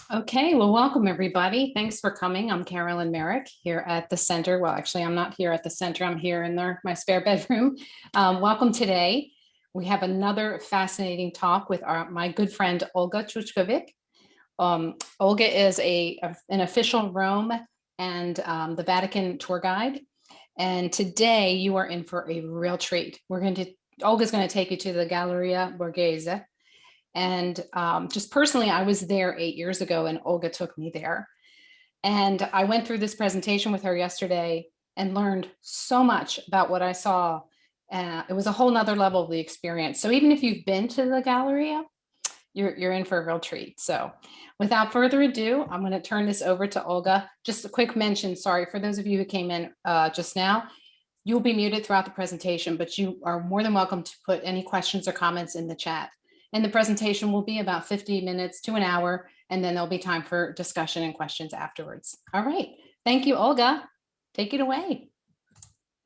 Okay, well, welcome everybody. Thanks for coming. I'm Carolyn Merrick here at the center. Well, actually, I'm not here at the center. I'm here in my spare bedroom. Welcome today. We have another fascinating talk with my good friend, Olga Chuchkovic. Olga is an official Rome and the Vatican tour guide. And today you are in for a real treat. Olga's going to take you to the Galleria Borghese. And just personally, I was there 8 years ago and Olga took me there. And I went through this presentation with her yesterday and learned so much about what I saw. It was a whole nother level of the experience. So even if you've been to the Galleria, you're in for a real treat. So without further ado, I'm going to turn this over to Olga. Just a quick mention, sorry, for those of you who came in just now, you'll be muted throughout the presentation, but you are more than welcome to put any questions or comments in the chat. And the presentation will be about 50 minutes to an hour, and then there'll be time for discussion and questions afterwards. All right. Thank you, Olga. Take it away.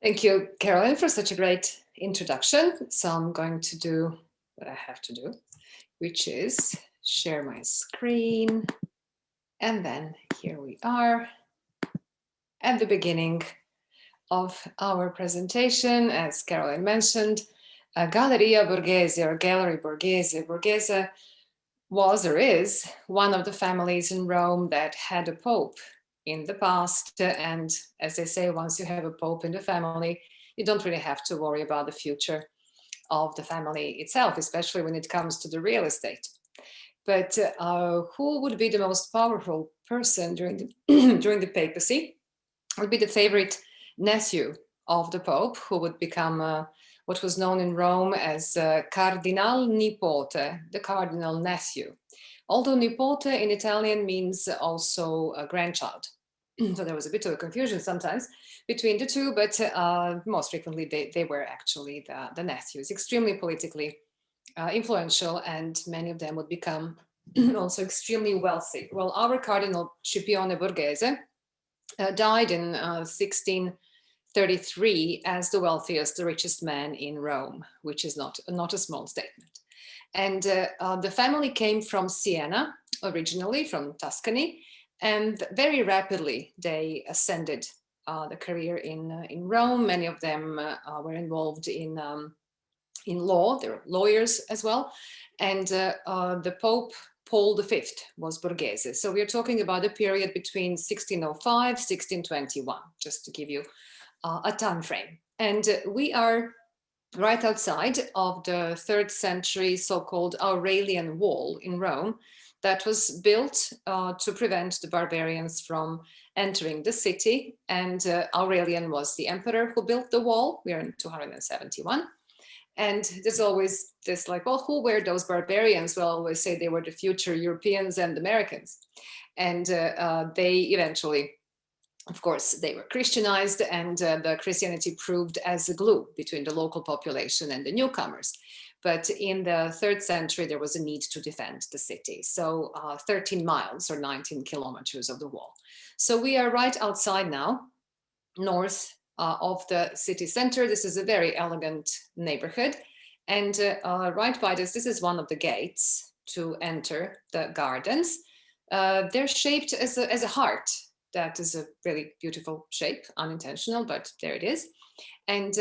Thank you, Caroline, for such a great introduction. So I'm going to do what I have to do, which is share my screen. And then here we are at the beginning of our presentation. As Caroline mentioned, Galleria Borghese or Gallery Borghese. Borghese was or is one of the families in Rome that had a pope in the past. And as they say, once you have a pope in the family, you don't really have to worry about the future of the family itself, especially when it comes to the real estate. But who would be the most powerful person during the, during the papacy? Would be the favorite nephew of the pope, who would become what was known in Rome as Cardinal Nipote, the cardinal nephew. Although nipote in Italian means also a grandchild. So there was a bit of a confusion sometimes between the two, but most frequently they were actually the nephews, extremely politically influential, and many of them would become also extremely wealthy. Well, our Cardinal Scipione Borghese died in 1633 as the wealthiest, the richest man in Rome, which is not a small statement. And the family came from Siena, originally from Tuscany, and very rapidly they ascended the career in Rome. Many of them were involved in law. They were lawyers as well. And the Pope Paul V was Borghese. So we're talking about a period between 1605, 1621, just to give you a time frame. And we are right outside of the 3rd century so-called Aurelian Wall in Rome that was built to prevent the barbarians from entering the city. And Aurelian was the emperor who built the wall. We are in 271. And there's always this like, well, who were those barbarians? Well, I always say they were the future Europeans and Americans. And they eventually, of course, they were Christianized, and the Christianity proved as a glue between the local population and the newcomers. But in the 3rd century, there was a need to defend the city. So 13 miles or 19 kilometers of the wall. So we are right outside now, north of the city center. This is a very elegant neighborhood. And right by this is one of the gates to enter the gardens. They're shaped as a heart. That is a really beautiful shape, unintentional, but there it is. And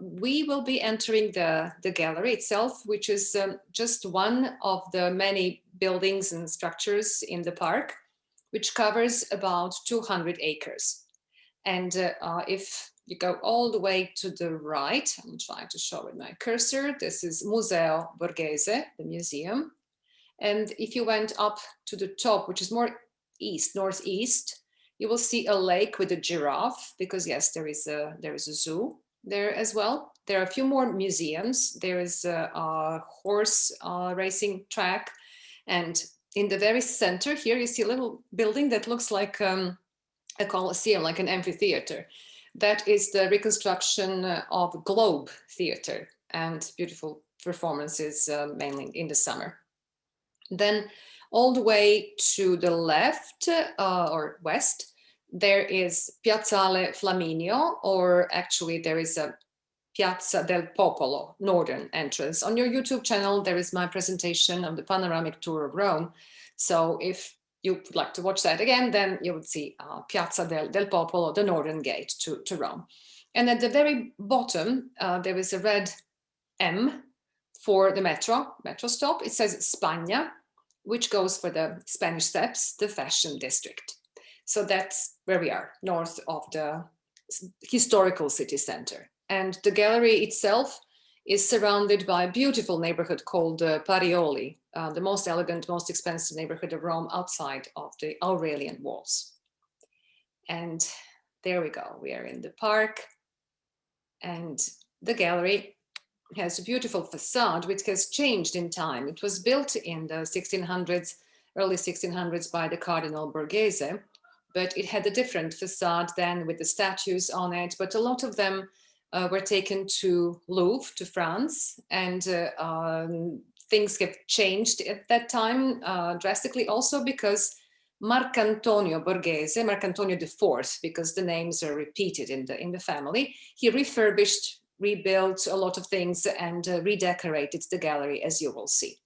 we will be entering the gallery itself, which is just one of the many buildings and structures in the park, which covers about 200 acres. And if you go all the way to the right, I'm trying to show with my cursor, this is Museo Borghese, the museum. And if you went up to the top, which is more northeast, you will see a lake with a giraffe, because yes, there is a zoo there as well. There are a few more museums. There is a horse racing track. And in the very center here, you see a little building that looks like a coliseum, like an amphitheater. That is the reconstruction of Globe Theater, and beautiful performances mainly in the summer. Then all the way to the left or west, there is Piazzale Flaminio, or actually there is a Piazza del Popolo, northern entrance. On your YouTube channel, there is my presentation of the panoramic tour of Rome. So if you would like to watch that again, then you would see Piazza del Popolo, the northern gate to Rome. And at the very bottom, there is a red M for the metro stop. It says Spagna, which goes for the Spanish Steps, the fashion district. So that's where we are, north of the historical city center. And the gallery itself is surrounded by a beautiful neighborhood called Parioli, the most elegant, most expensive neighborhood of Rome outside of the Aurelian walls. And there we go, we are in the park. And the gallery has a beautiful facade, which has changed in time. It was built in the 1600s, early 1600s by the Cardinal Borghese, but it had a different facade then with the statues on it. But a lot of them were taken to Louvre, to France, and things have changed at that time drastically also because Marcantonio Borghese, Marcantonio IV, because the names are repeated in the family, he refurbished, rebuilt a lot of things and redecorated the gallery, as you will see.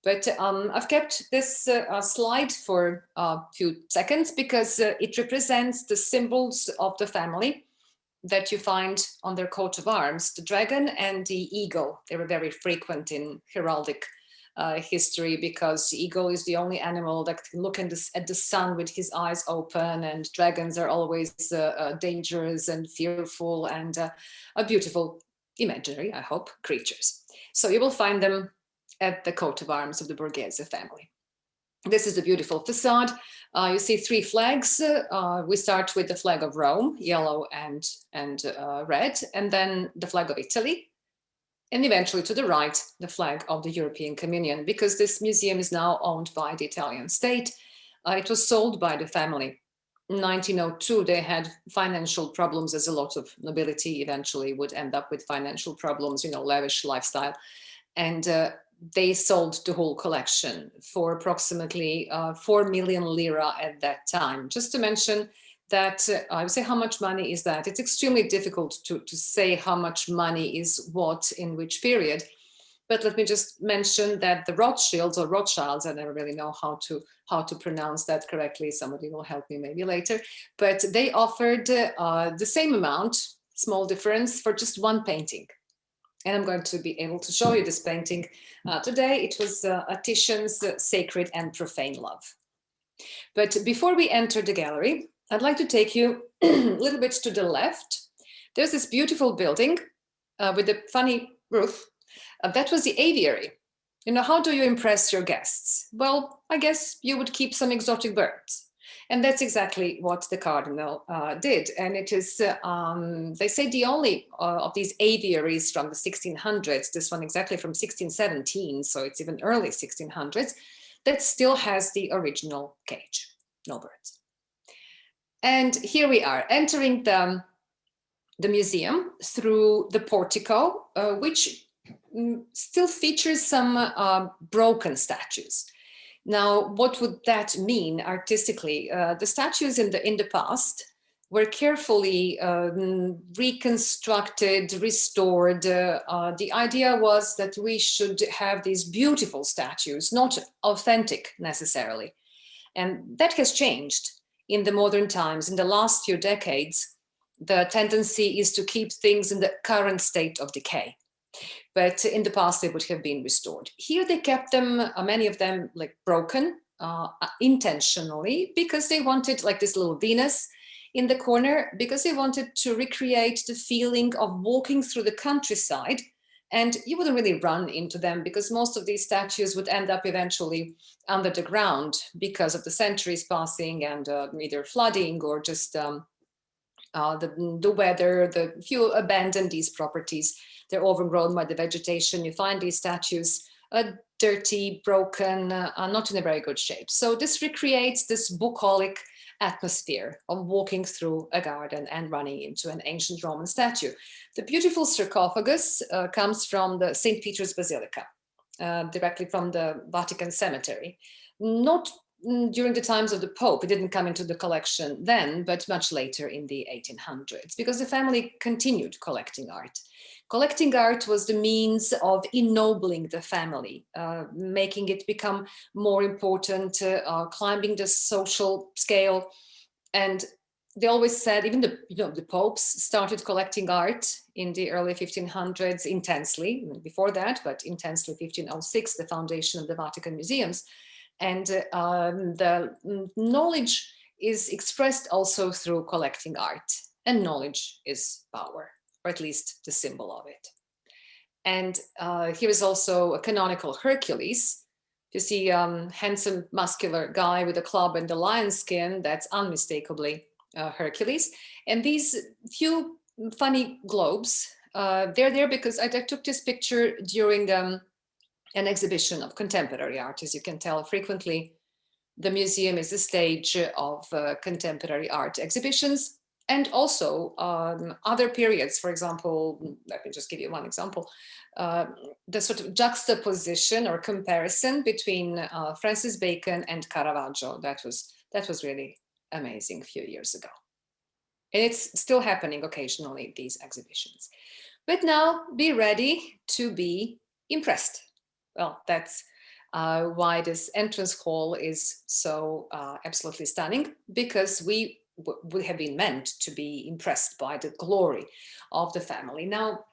But I've kept this slide for a few seconds because it represents the symbols of the family that you find on their coat of arms, the dragon and the eagle. They were very frequent in heraldic history because eagle is the only animal that can look at the sun with his eyes open, and dragons are always dangerous and fearful and a beautiful imaginary, I hope, creatures. So you will find them at the coat of arms of the Borghese family. This is a beautiful facade. You see three flags. We start with the flag of Rome, yellow and red, and then the flag of Italy, and eventually to the right, the flag of the European Communion, because this museum is now owned by the Italian state. It was sold by the family. In 1902, they had financial problems, as a lot of nobility eventually would end up with financial problems, you know, lavish lifestyle. And they sold the whole collection for approximately 4 million lira at that time. Just to mention that, I would say, how much money is that? It's extremely difficult to say how much money is what in which period. But let me just mention that the Rothschilds, or Rothschilds, I never really know how to pronounce that correctly. Somebody will help me maybe later. But they offered the same amount, small difference, for just one painting. And I'm going to be able to show you this painting today. It was Titian's Sacred and Profane Love. But before we enter the gallery, I'd like to take you a little bit to the left. There's this beautiful building with a funny roof. That was the aviary. You know, how do you impress your guests? Well, I guess you would keep some exotic birds. And that's exactly what the Cardinal did. And it is, they say, the only of these aviaries from the 1600s, this one exactly from 1617, so it's even early 1600s, that still has the original cage, no birds. And here we are entering the museum through the portico, which still features some broken statues. Now, what would that mean artistically? The statues in the past were carefully reconstructed, restored. The idea was that we should have these beautiful statues, not authentic necessarily. And that has changed in the modern times. In the last few decades, the tendency is to keep things in the current state of decay. But in the past, they would have been restored. Here they kept them, many of them like broken intentionally, because they wanted like this little Venus in the corner, because they wanted to recreate the feeling of walking through the countryside. And you wouldn't really run into them because most of these statues would end up eventually under the ground because of the centuries passing and either flooding or just the weather. The few abandoned these properties. They're overgrown by the vegetation. You find these statues dirty, broken, not in a very good shape. So this recreates this bucolic atmosphere of walking through a garden and running into an ancient Roman statue. The beautiful sarcophagus comes from the St. Peter's Basilica, directly from the Vatican cemetery. Not during the times of the Pope. It didn't come into the collection then, but much later in the 1800s, because the family continued collecting art. Collecting art was the means of ennobling the family, making it become more important, climbing the social scale. And they always said, even the popes started collecting art in the early 1500s intensely, before that, but intensely 1506, the foundation of the Vatican Museums. And the knowledge is expressed also through collecting art, and knowledge is power, or at least the symbol of it. And here is also a canonical Hercules. You see handsome, muscular guy with a club and the lion skin, that's unmistakably Hercules. And these few funny globes, they're there because I took this picture during an exhibition of contemporary art. As you can tell, frequently the museum is the stage of contemporary art exhibitions, and also other periods. For example, let me just give you one example. The sort of juxtaposition or comparison between Francis Bacon and Caravaggio. That was really amazing a few years ago. And it's still happening occasionally, these exhibitions. But now be ready to be impressed. Well, that's why this entrance hall is so absolutely stunning, because we would have been meant to be impressed by the glory of the family. Now,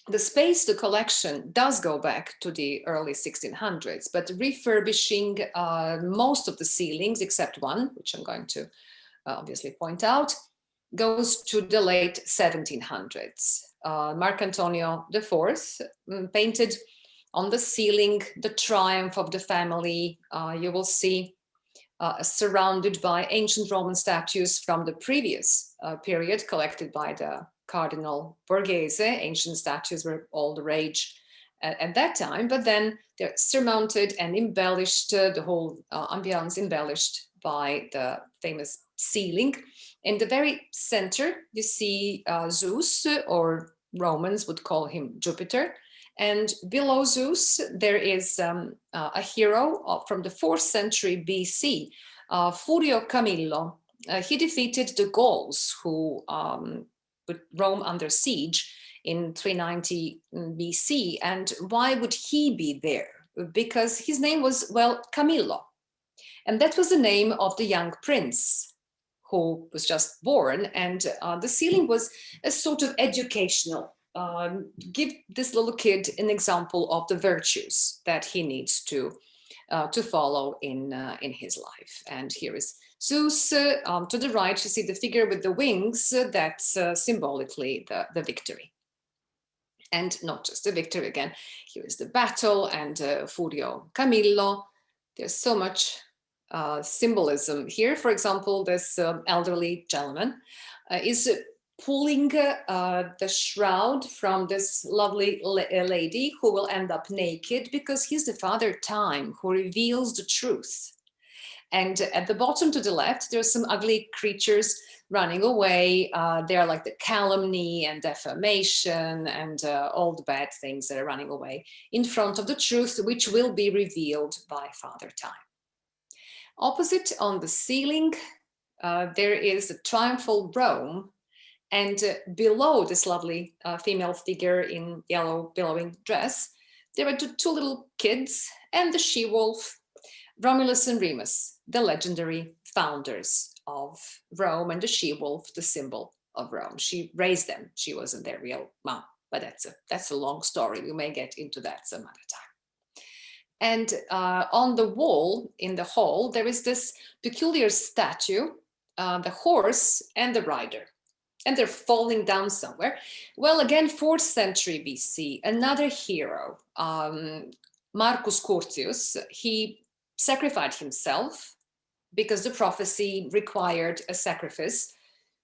the space, the collection does go back to the early 1600s, but refurbishing most of the ceilings, except one, which I'm going to obviously point out, goes to the late 1700s. Marc Antonio IV painted on the ceiling the triumph of the family. You will see surrounded by ancient Roman statues from the previous period collected by the Cardinal Borghese. Ancient statues were all the rage at that time, but then they're surmounted and embellished, the whole ambiance embellished by the famous ceiling. In the very center, you see Zeus, or Romans would call him Jupiter. And below Zeus, there is a hero from the 4th century BC, Furio Camillo. He defeated the Gauls, who put Rome under siege in 390 BC. And why would he be there? Because his name was, well, Camillo. And that was the name of the young prince who was just born. And the ceiling was a sort of educational, give this little kid an example of the virtues that he needs to follow in his life. And here is Zeus. To the right, you see the figure with the wings. That's symbolically the victory. And not just the victory again. Here is the battle and Furio Camillo. There's so much symbolism here. For example, this elderly gentleman is pulling the shroud from this lovely lady who will end up naked, because he's the Father Time who reveals the truth. And at the bottom to the left, there's some ugly creatures running away. They're like the calumny and defamation and all the bad things that are running away in front of the truth, which will be revealed by Father Time. Opposite on the ceiling, there is the triumphal Rome. And below this lovely female figure in yellow billowing dress, there are two little kids and the she-wolf, Romulus and Remus, the legendary founders of Rome, and the she-wolf, the symbol of Rome. She raised them. She wasn't their real mom, but that's a long story. We may get into that some other time. And on the wall in the hall, there is this peculiar statue, the horse and the rider. And they're falling down somewhere. Well, again, 4th century BC, another hero, Marcus Curtius, he sacrificed himself because the prophecy required a sacrifice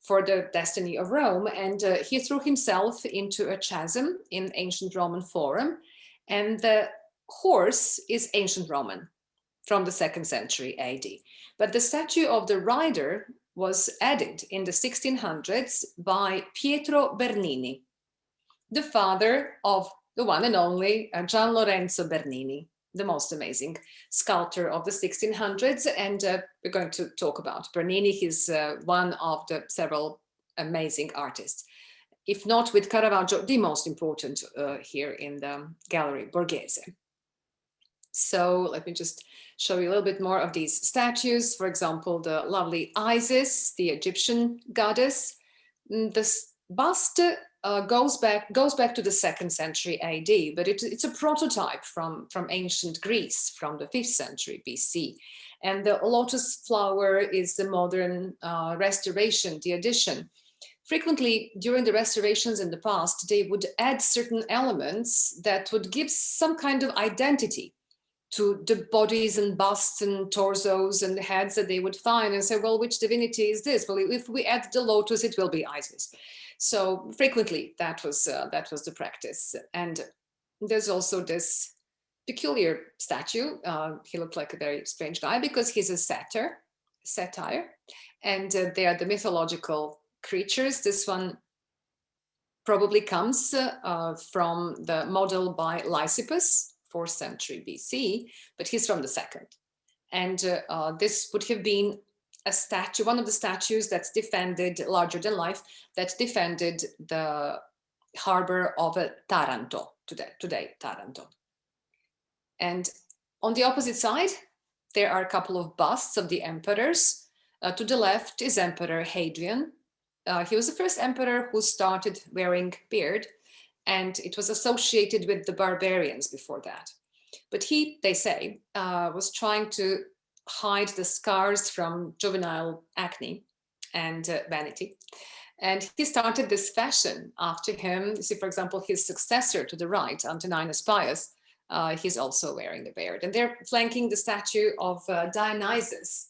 for the destiny of Rome. And he threw himself into a chasm in ancient Roman Forum. And the horse is ancient Roman from the 2nd century AD. But the statue of the rider was added in the 1600s by Pietro Bernini, the father of the one and only Gian Lorenzo Bernini, the most amazing sculptor of the 1600s. And we're going to talk about Bernini. He's one of the several amazing artists, if not with Caravaggio, the most important here in the gallery, Borghese. So let me just show you a little bit more of these statues. For example, the lovely Isis, the Egyptian goddess. This bust goes back to the 2nd century AD, but it's a prototype from ancient Greece, from the 5th century BC. And the lotus flower is the modern restoration, the addition. Frequently, during the restorations in the past, they would add certain elements that would give some kind of identity to the bodies and busts and torsos and heads that they would find, and say, well, which divinity is this? Well, if we add the lotus, it will be Isis. So frequently that was the practice. And there's also this peculiar statue. He looked like a very strange guy because he's a satire, and they are the mythological creatures. This one probably comes from the model by Lysippus, 4th century BC, but he's from the 2nd. And this would have been a statue, one of the statues that's defended, larger than life, that defended the harbor of Taranto, today Taranto. And on the opposite side, there are a couple of busts of the emperors. To the left is Emperor Hadrian. He was the first emperor who started wearing beard, and it was associated with the barbarians before that. But he, they say, was trying to hide the scars from juvenile acne and vanity. And he started this fashion after him. You see, for example, his successor to the right, Antoninus Pius, he's also wearing a beard. And they're flanking the statue of Danai Zeus.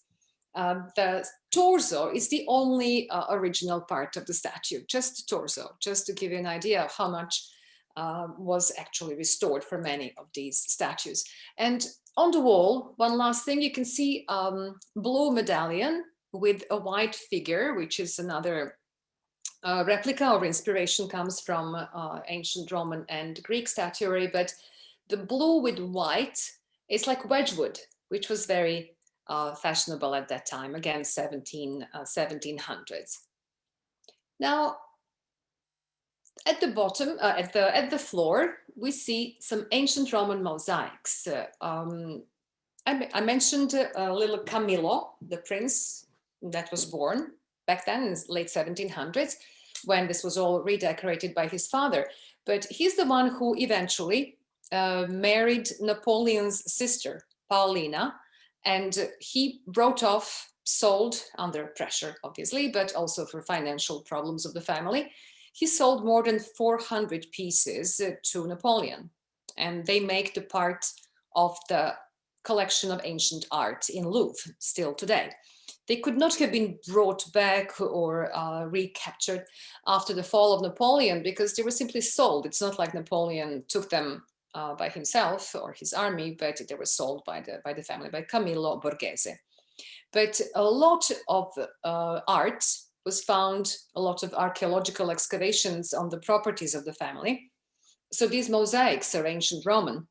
The torso is the only original part of the statue, just the torso, just to give you an idea of how much was actually restored for many of these statues. And on the wall, one last thing, you can see blue medallion with a white figure, which is another replica or inspiration, comes from ancient Roman and Greek statuary. But the blue with white is like Wedgwood, which was very fashionable at that time, again, 1700s. Now, at the bottom, at the floor, we see some ancient Roman mosaics. I mentioned little Camillo, the prince that was born back then in the late 1700s, when this was all redecorated by his father. But he's the one who eventually married Napoleon's sister, Paulina, and he wrote off, sold under pressure, obviously, but also for financial problems of the family. He sold more than 400 pieces to Napoleon, and they make the part of the collection of ancient art in Louvre still today. They could not have been brought back or recaptured after the fall of Napoleon because they were simply sold. It's not like Napoleon took them by himself or his army, but they were sold by the family, by Camillo Borghese. But a lot of art was found, a lot of archaeological excavations on the properties of the family. So these mosaics are ancient Roman,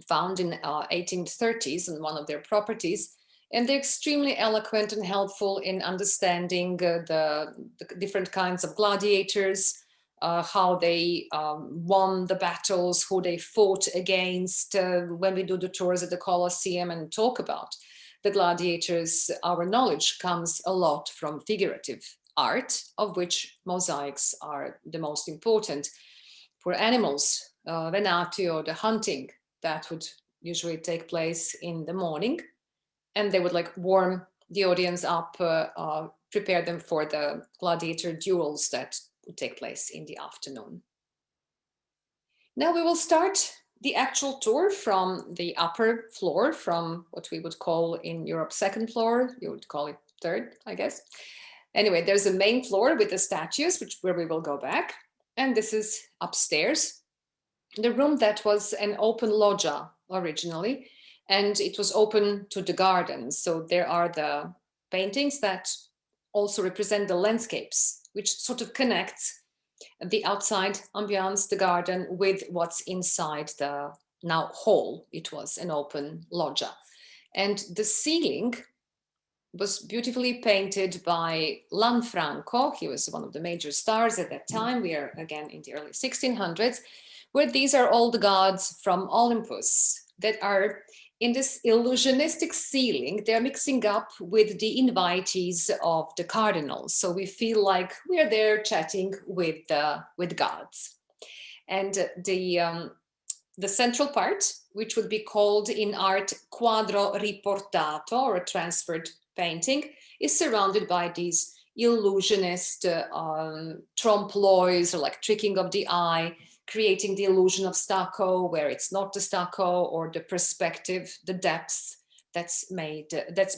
found in 1830s on one of their properties, and they're extremely eloquent and helpful in understanding the different kinds of gladiators, how they won the battles, who they fought against. When we do the tours at the Colosseum and talk about the gladiators, our knowledge comes a lot from figurative art, of which mosaics are the most important. For animals, venatio, the hunting, that would usually take place in the morning, and they would like warm the audience up, prepare them for the gladiator duels that would take place in the afternoon. Now we will start the actual tour from the upper floor, from what we would call in Europe second floor, you would call it third, I guess. Anyway, there's a main floor with the statues, where we will go back. And this is upstairs, the room that was an open loggia originally, and it was open to the garden. So there are the paintings that also represent the landscapes, which sort of connects the outside ambiance, the garden, with what's inside the now hall. It was an open loggia. And the ceiling was beautifully painted by Lanfranco. He was one of the major stars at that time. We are again in the early 1600s, where these are all the gods from Olympus that are in this illusionistic ceiling. They're mixing up with the invitees of the Cardinal. So we feel like we are there chatting with gods. And the central part, which would be called in art quadro riportato, or a transferred painting, is surrounded by these illusionist trompe-l'oeils, or like tricking of the eye, creating the illusion of stucco where it's not the stucco, or the perspective, the depth that's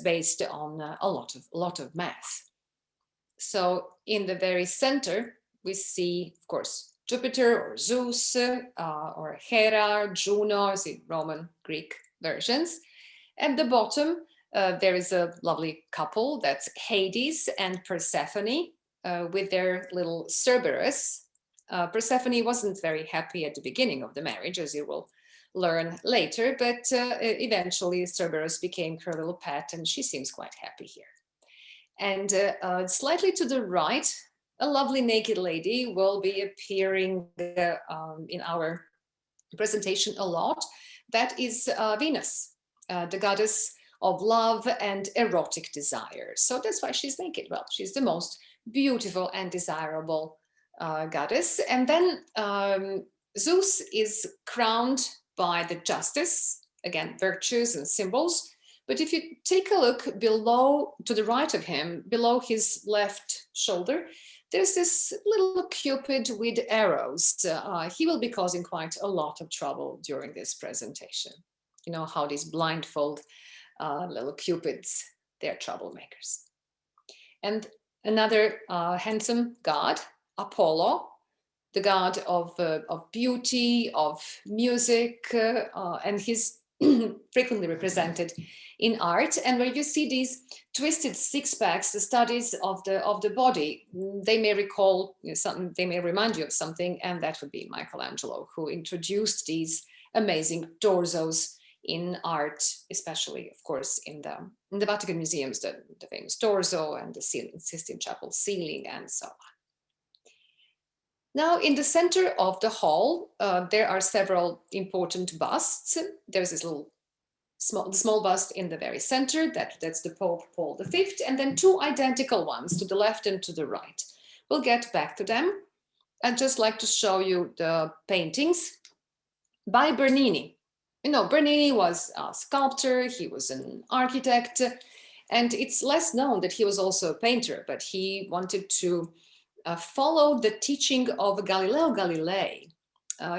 based on a lot of math. So in the very center, we see, of course, Jupiter or Zeus, or Hera, Juno, the Roman Greek versions. At the bottom, there is a lovely couple, that's Hades and Persephone, with their little Cerberus. Persephone wasn't very happy at the beginning of the marriage, as you will learn later, but eventually Cerberus became her little pet, and she seems quite happy here. And slightly to the right, a lovely naked lady will be appearing in our presentation a lot. That is Venus, the goddess of love and erotic desire. So that's why she's naked. Well, she's the most beautiful and desirable goddess. And then Zeus is crowned by the justice, again, virtues and symbols. But if you take a look below, to the right of him, below his left shoulder, there's this little Cupid with arrows. He will be causing quite a lot of trouble during this presentation. You know how these blindfold little Cupids, they're troublemakers. And another handsome god, Apollo, the god of beauty, of music, and he's frequently represented in art. And where you see these twisted six packs, the studies of the body, they may recall something, they may remind you of something, and that would be Michelangelo, who introduced these amazing torsos in art, especially, of course, in the Vatican museums, the famous torso and the ceiling, Sistine Chapel ceiling, and so on. Now, in the center of the hall, there are several important busts. There's this little small bust in the very center, that's the Pope Paul V, and then two identical ones to the left and to the right. We'll get back to them. I'd just like to show you the paintings by Bernini. You know, Bernini was a sculptor, he was an architect, and it's less known that he was also a painter, but he wanted to follow the teaching of Galileo Galilei.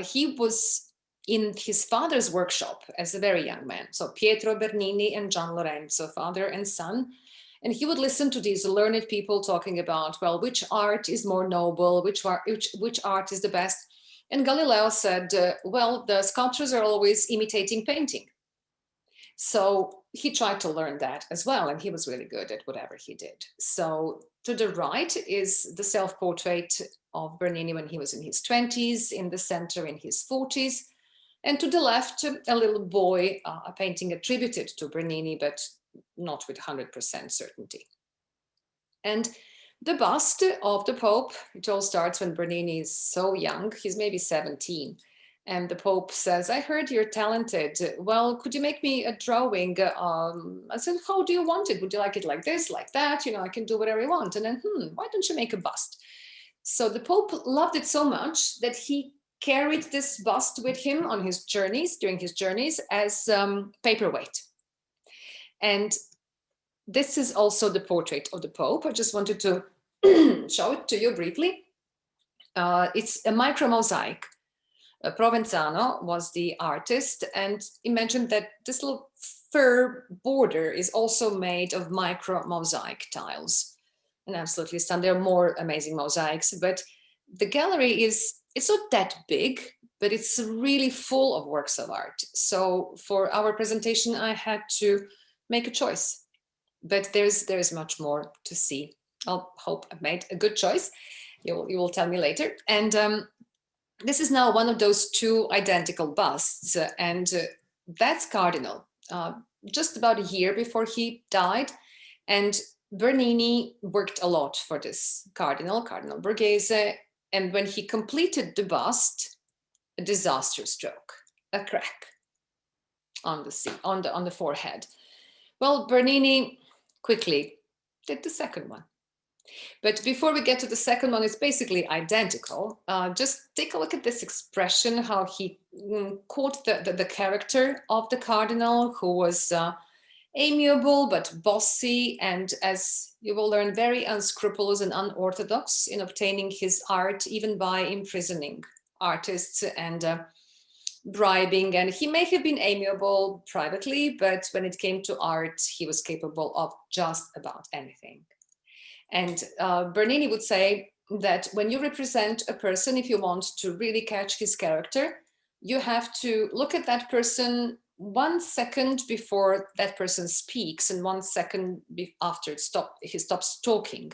He was in his father's workshop as a very young man. So Pietro Bernini and Gian Lorenzo, father and son. And he would listen to these learned people talking about, well, which art is more noble, which art is the best. And Galileo said, well, the sculptures are always imitating painting. So he tried to learn that as well, and he was really good at whatever he did. So to the right is the self-portrait of Bernini when he was in his 20s, in the center in his 40s. And to the left, a little boy, a painting attributed to Bernini, but not with 100% certainty. And the bust of the Pope, it all starts when Bernini is so young, he's maybe 17. And the Pope says, I heard you're talented. Well, could you make me a drawing? I said, how do you want it? Would you like it like this, like that? You know, I can do whatever you want. And then, why don't you make a bust? So the Pope loved it so much that he carried this bust with him on his journeys, during his journeys, as paperweight. And this is also the portrait of the Pope. I just wanted to show it to you briefly. It's a micro mosaic. Provenzano was the artist, and he mentioned that this little fur border is also made of micro mosaic tiles. And absolutely stunning. There are more amazing mosaics, but the gallery it's not that big, but it's really full of works of art. So for our presentation, I had to make a choice, but there's much more to see. I'll hope I've made a good choice. You will tell me later. And this is now one of those two identical busts, and that's Cardinal, just about a year before he died. And Bernini worked a lot for this Cardinal Borghese, and when he completed the bust, a disaster stroke, a crack on the forehead. Well, Bernini quickly did the second one. But before we get to the second one, it's basically identical. Just take a look at this expression, how he caught the character of the Cardinal, who was amiable but bossy, and, as you will learn, very unscrupulous and unorthodox in obtaining his art, even by imprisoning artists and bribing. And he may have been amiable privately, but when it came to art, he was capable of just about anything. And Bernini would say that when you represent a person, if you want to really catch his character, you have to look at that person 1 second before that person speaks and 1 second after he stops talking.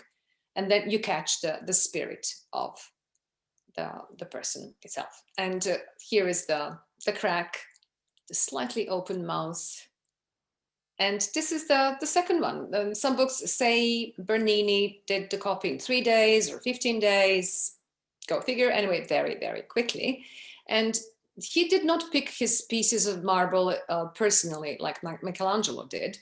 And then you catch the spirit of the person itself. And here is the crack, the slightly open mouth. And this is the second one. Some books say Bernini did the copy in 3 days or 15 days. Go figure. Anyway, very, very quickly. And he did not pick his pieces of marble personally, like Michelangelo did,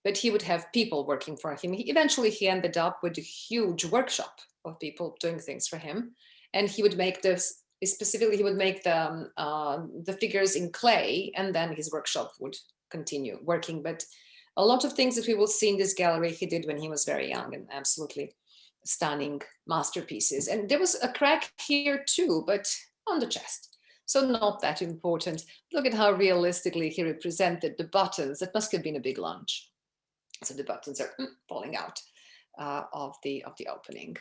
but he would have people working for him. Eventually, he ended up with a huge workshop of people doing things for him. And he would make this, specifically, he would make the figures in clay, and then his workshop would continue working. But a lot of things that we will see in this gallery he did when he was very young, and absolutely stunning masterpieces. And there was a crack here too, but on the chest, so not that important. Look at how realistically he represented the buttons. That must have been a big lunch. So the buttons are falling out of the opening.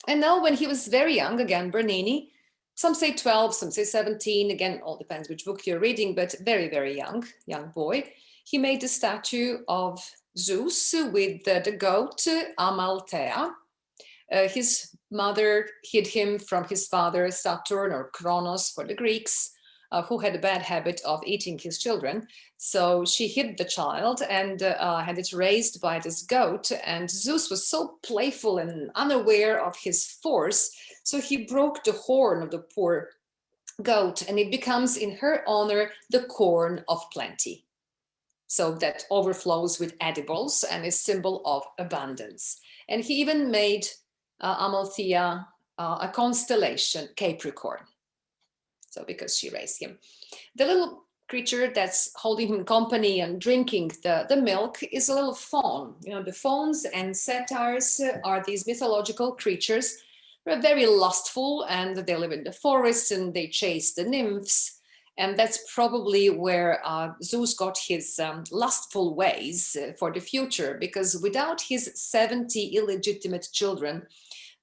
And now, when he was very young, again, Bernini, some say 12, some say 17, again, all depends which book you're reading, but very, very young boy. He made the statue of Zeus with the goat Amalthea. His mother hid him from his father Saturn, or Kronos for the Greeks, who had a bad habit of eating his children. So she hid the child and had it raised by this goat. And Zeus was so playful and unaware of his force, so he broke the horn of the poor goat, and it becomes, in her honor, the corn of plenty. So that overflows with edibles and is symbol of abundance. And he even made Amalthea a constellation, Capricorn. So because she raised him. The little creature that's holding him company and drinking the milk is a little faun. You know, the fauns and satyrs are these mythological creatures. They're very lustful, and they live in the forests and they chase the nymphs. And that's probably where Zeus got his lustful ways for the future, because without his 70 illegitimate children,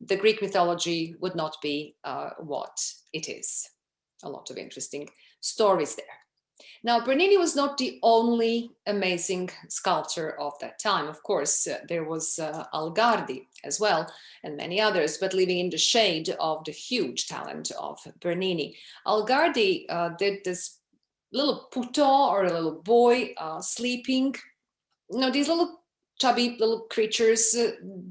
the Greek mythology would not be what it is. A lot of interesting stories there. Now, Bernini was not the only amazing sculptor of that time. Of course, there was Algardi as well, and many others, but living in the shade of the huge talent of Bernini. Algardi did this little puto, or a little boy sleeping. You know, these little chubby little creatures,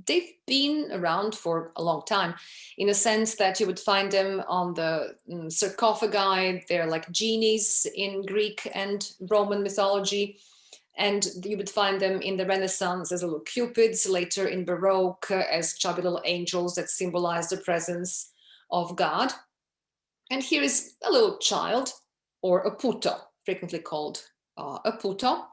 they've been around for a long time, in a sense that you would find them on the sarcophagi. They're like genies in Greek and Roman mythology. And you would find them in the Renaissance as little cupids, later in Baroque as chubby little angels that symbolize the presence of God. And here is a little child, or a puto, frequently called a puto,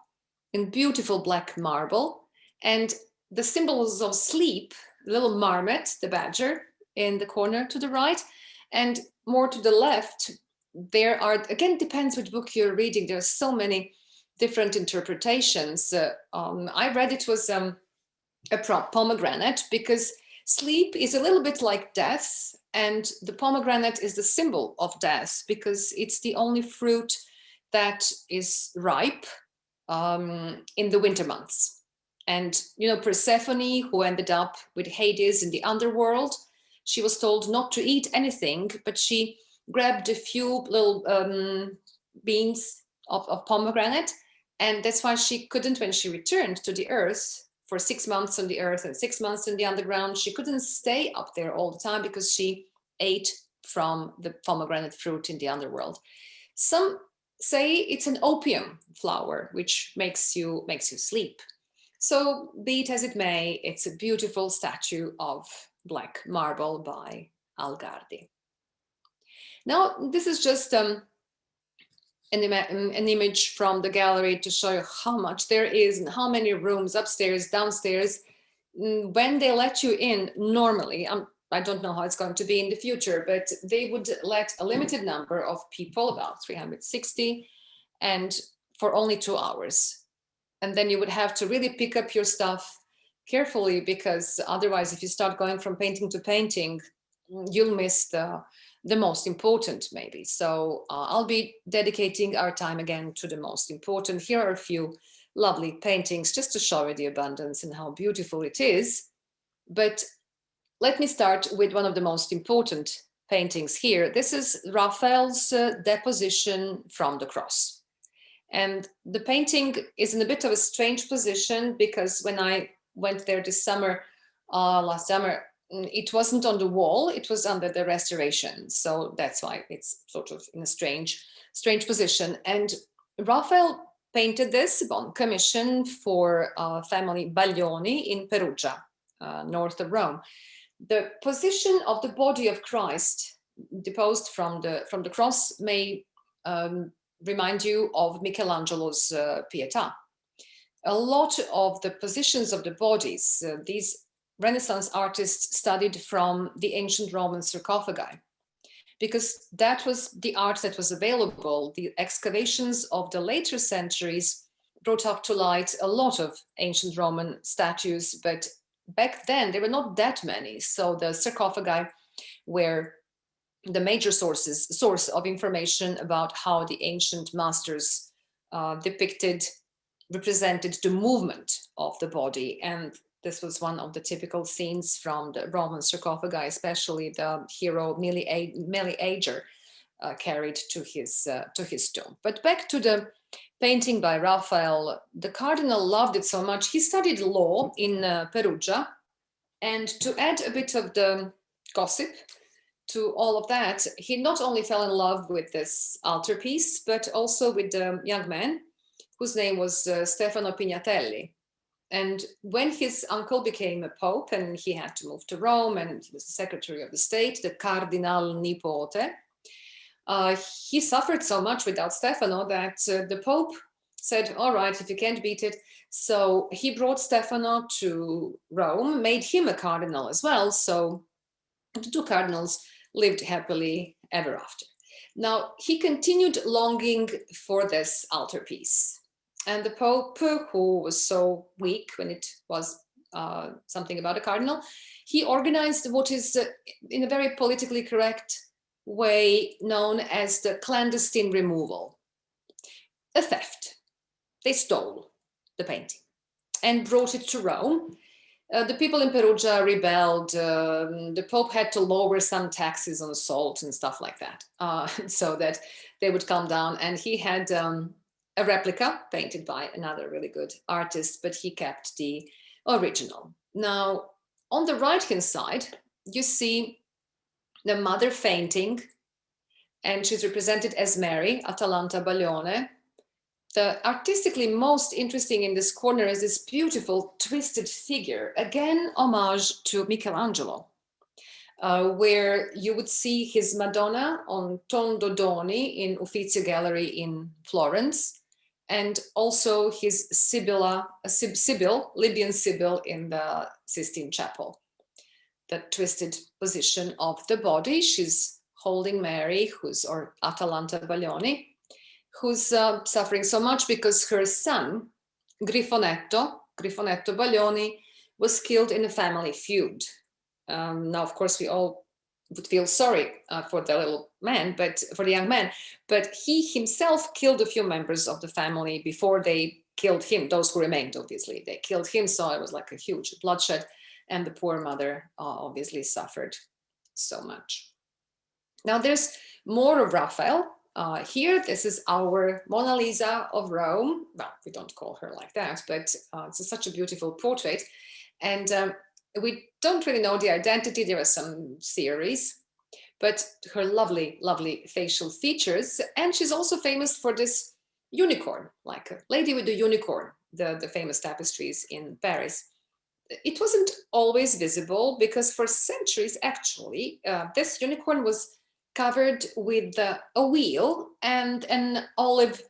in beautiful black marble. And the symbols of sleep, the little marmot, the badger, in the corner to the right, and more to the left, there are, again, depends which book you're reading. There are so many different interpretations. I read it was a pomegranate, because sleep is a little bit like death, and the pomegranate is the symbol of death, because it's the only fruit that is ripe in the winter months. And, you know, Persephone, who ended up with Hades in the underworld, she was told not to eat anything, but she grabbed a few little beans of pomegranate, and that's why she couldn't, when she returned to the earth for 6 months on the earth and 6 months in the underground, she couldn't stay up there all the time because she ate from the pomegranate fruit in the underworld. Some say it's an opium flower, which makes you sleep. So be it as it may, it's a beautiful statue of black marble by Algardi. Now, this is just an image from the gallery to show you how much there is and how many rooms upstairs, downstairs. When they let you in, normally, I don't know how it's going to be in the future, but they would let a limited number of people, about 360, and for only 2 hours. And then you would have to really pick up your stuff carefully, because otherwise, if you start going from painting to painting, you'll miss the most important, maybe. So I'll be dedicating our time again to the most important. Here are a few lovely paintings just to show you the abundance and how beautiful it is. But let me start with one of the most important paintings here. This is Raphael's Deposition from the Cross. And the painting is in a bit of a strange position, because when I went there this summer, last summer, it wasn't on the wall, it was under the restoration. So that's why it's sort of in a strange position. And Raphael painted this on commission for family Baglioni in Perugia, north of Rome. The position of the body of Christ deposed from the cross may remind you of Michelangelo's Pietà. A lot of the positions of the bodies, these Renaissance artists studied from the ancient Roman sarcophagi, because that was the art that was available. The excavations of the later centuries brought up to light a lot of ancient Roman statues, but back then there were not that many. So the sarcophagi were the major source of information about how the ancient masters represented the movement of the body. And this was one of the typical scenes from the Roman sarcophagi, especially the hero Meleager carried to his tomb. But back to the painting by Raphael, the Cardinal loved it so much. He studied law in Perugia, and to add a bit of the gossip to all of that, he not only fell in love with this altarpiece, but also with the young man whose name was Stefano Pignatelli. And when his uncle became a pope and he had to move to Rome, and he was the Secretary of the State, the Cardinal Nipote, he suffered so much without Stefano that the Pope said, all right, if you can't beat it. So he brought Stefano to Rome, made him a cardinal as well. So the two cardinals lived happily ever after. Now, he continued longing for this altarpiece. And the Pope, who was so weak when it was something about a cardinal, he organized what is, in a very politically correct way, known as the clandestine removal, a theft. They stole the painting and brought it to Rome. The people in Perugia rebelled. The Pope had to lower some taxes on salt and stuff like that, so that they would calm down. And he had a replica painted by another really good artist, but he kept the original. Now, on the right-hand side, you see the mother fainting, and she's represented as Mary, Atalanta Baglione. The artistically most interesting in this corner is this beautiful twisted figure, again, homage to Michelangelo, where you would see his Madonna on Tondo Doni in Uffizi Gallery in Florence, and also his Sibyl, Libyan Sibyl in the Sistine Chapel. The twisted position of the body, she's holding Mary, or Atalanta Baglioni, who's suffering so much because her son, Griffonetto Baglioni, was killed in a family feud. Now, of course, we all would feel sorry for the little man, for the young man, but he himself killed a few members of the family before they killed him. Those who remained, obviously, they killed him, so it was like a huge bloodshed, and the poor mother obviously suffered so much. Now there's more of Raphael. Here, this is our Mona Lisa of Rome. Well, we don't call her like that, but it's such a beautiful portrait. And we don't really know the identity. There are some theories, but her lovely, lovely facial features. And she's also famous for this unicorn, like a lady with the unicorn, the famous tapestries in Paris. It wasn't always visible because for centuries, actually, this unicorn was covered with a wheel and an olive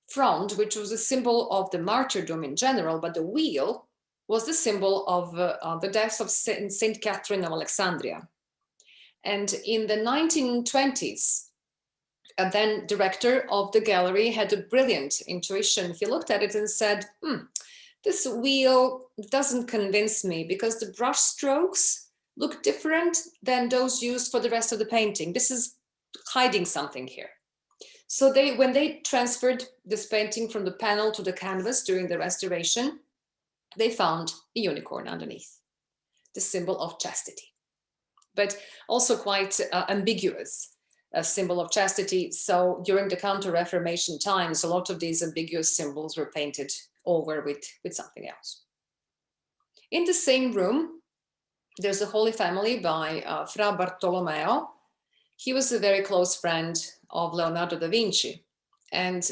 frond, which was a symbol of the martyrdom in general, but the wheel was the symbol of the death of Saint Catherine of Alexandria. And in the 1920s, a then director of the gallery had a brilliant intuition. He looked at it and said, this wheel doesn't convince me because the brush strokes look different than those used for the rest of the painting. This is hiding something here. So when they transferred this painting from the panel to the canvas during the restoration, they found a unicorn underneath, the symbol of chastity, but also quite ambiguous, a symbol of chastity. So during the Counter-Reformation times, a lot of these ambiguous symbols were painted over with something else. In the same room, there's a Holy Family by Fra Bartolomeo. He was a very close friend of Leonardo da Vinci. And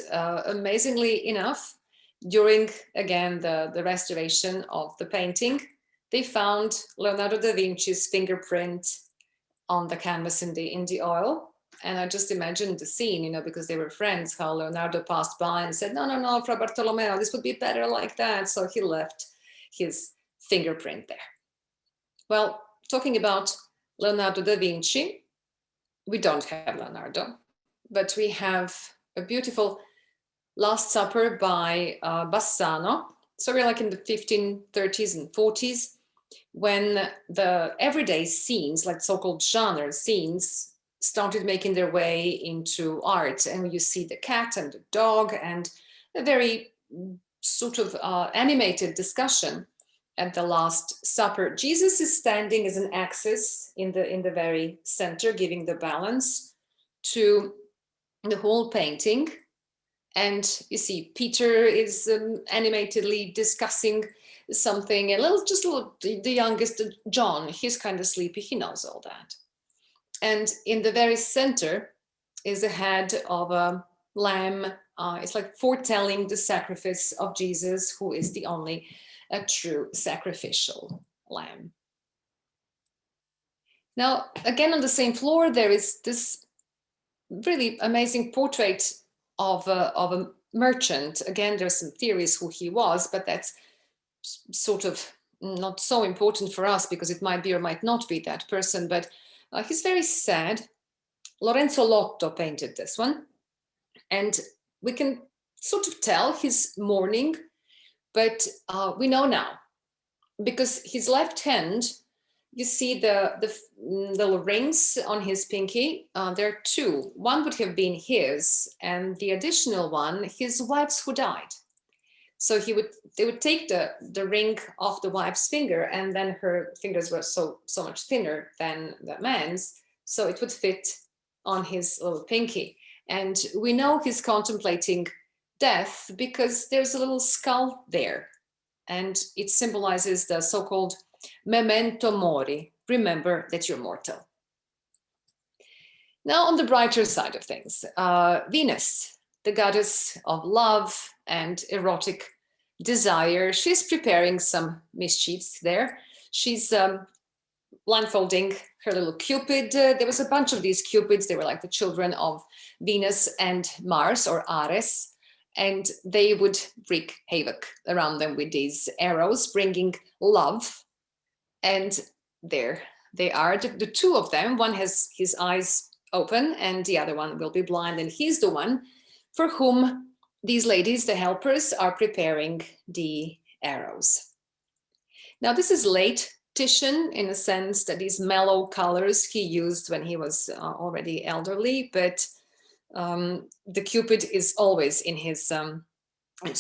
amazingly enough, during, again, the restoration of the painting, they found Leonardo da Vinci's fingerprint on the canvas in the oil. And I just imagined the scene, you know, because they were friends, how Leonardo passed by and said, no, Fra Bartolomeo, this would be better like that. So he left his fingerprint there. Well, talking about Leonardo da Vinci, we don't have Leonardo, but we have a beautiful Last Supper by Bassano. So we're like in the 1530s and 40s, when the everyday scenes, like so-called genre scenes, started making their way into art. And you see the cat and the dog and a very sort of animated discussion at the Last Supper. Jesus is standing as an axis in the very center, giving the balance to the whole painting. And you see Peter is animatedly discussing something, the youngest, John, he's kind of sleepy, he knows all that. And in the very center is the head of a lamb. It's like foretelling the sacrifice of Jesus, who is the only true sacrificial lamb. Now, again, on the same floor, there is this really amazing portrait of a merchant. Again, there's some theories who he was, but that's sort of not so important for us because it might be or might not be that person, but he's very sad. Lorenzo Lotto painted this one, and we can sort of tell he's mourning, but we know now because his left hand, you see the little rings on his pinky. There are two. One would have been his, and the additional one, his wife's who died. So they would take the ring off the wife's finger, and then her fingers were so much thinner than the man's, so it would fit on his little pinky. And we know he's contemplating death because there's a little skull there, and it symbolizes the so-called memento mori, remember that you're mortal. Now, on the brighter side of things, Venus, the goddess of love and erotic desire, she's preparing some mischiefs there. She's blindfolding her little Cupid. There was a bunch of these Cupids. They were like the children of Venus and Mars, or Ares, and they would wreak havoc around them with these arrows, bringing love. And there they are, the two of them. One has his eyes open and the other one will be blind, and he's the one for whom these ladies, the helpers, are preparing the arrows. Now, this is late Titian in a sense that these mellow colors he used when he was already elderly, but the Cupid is always in his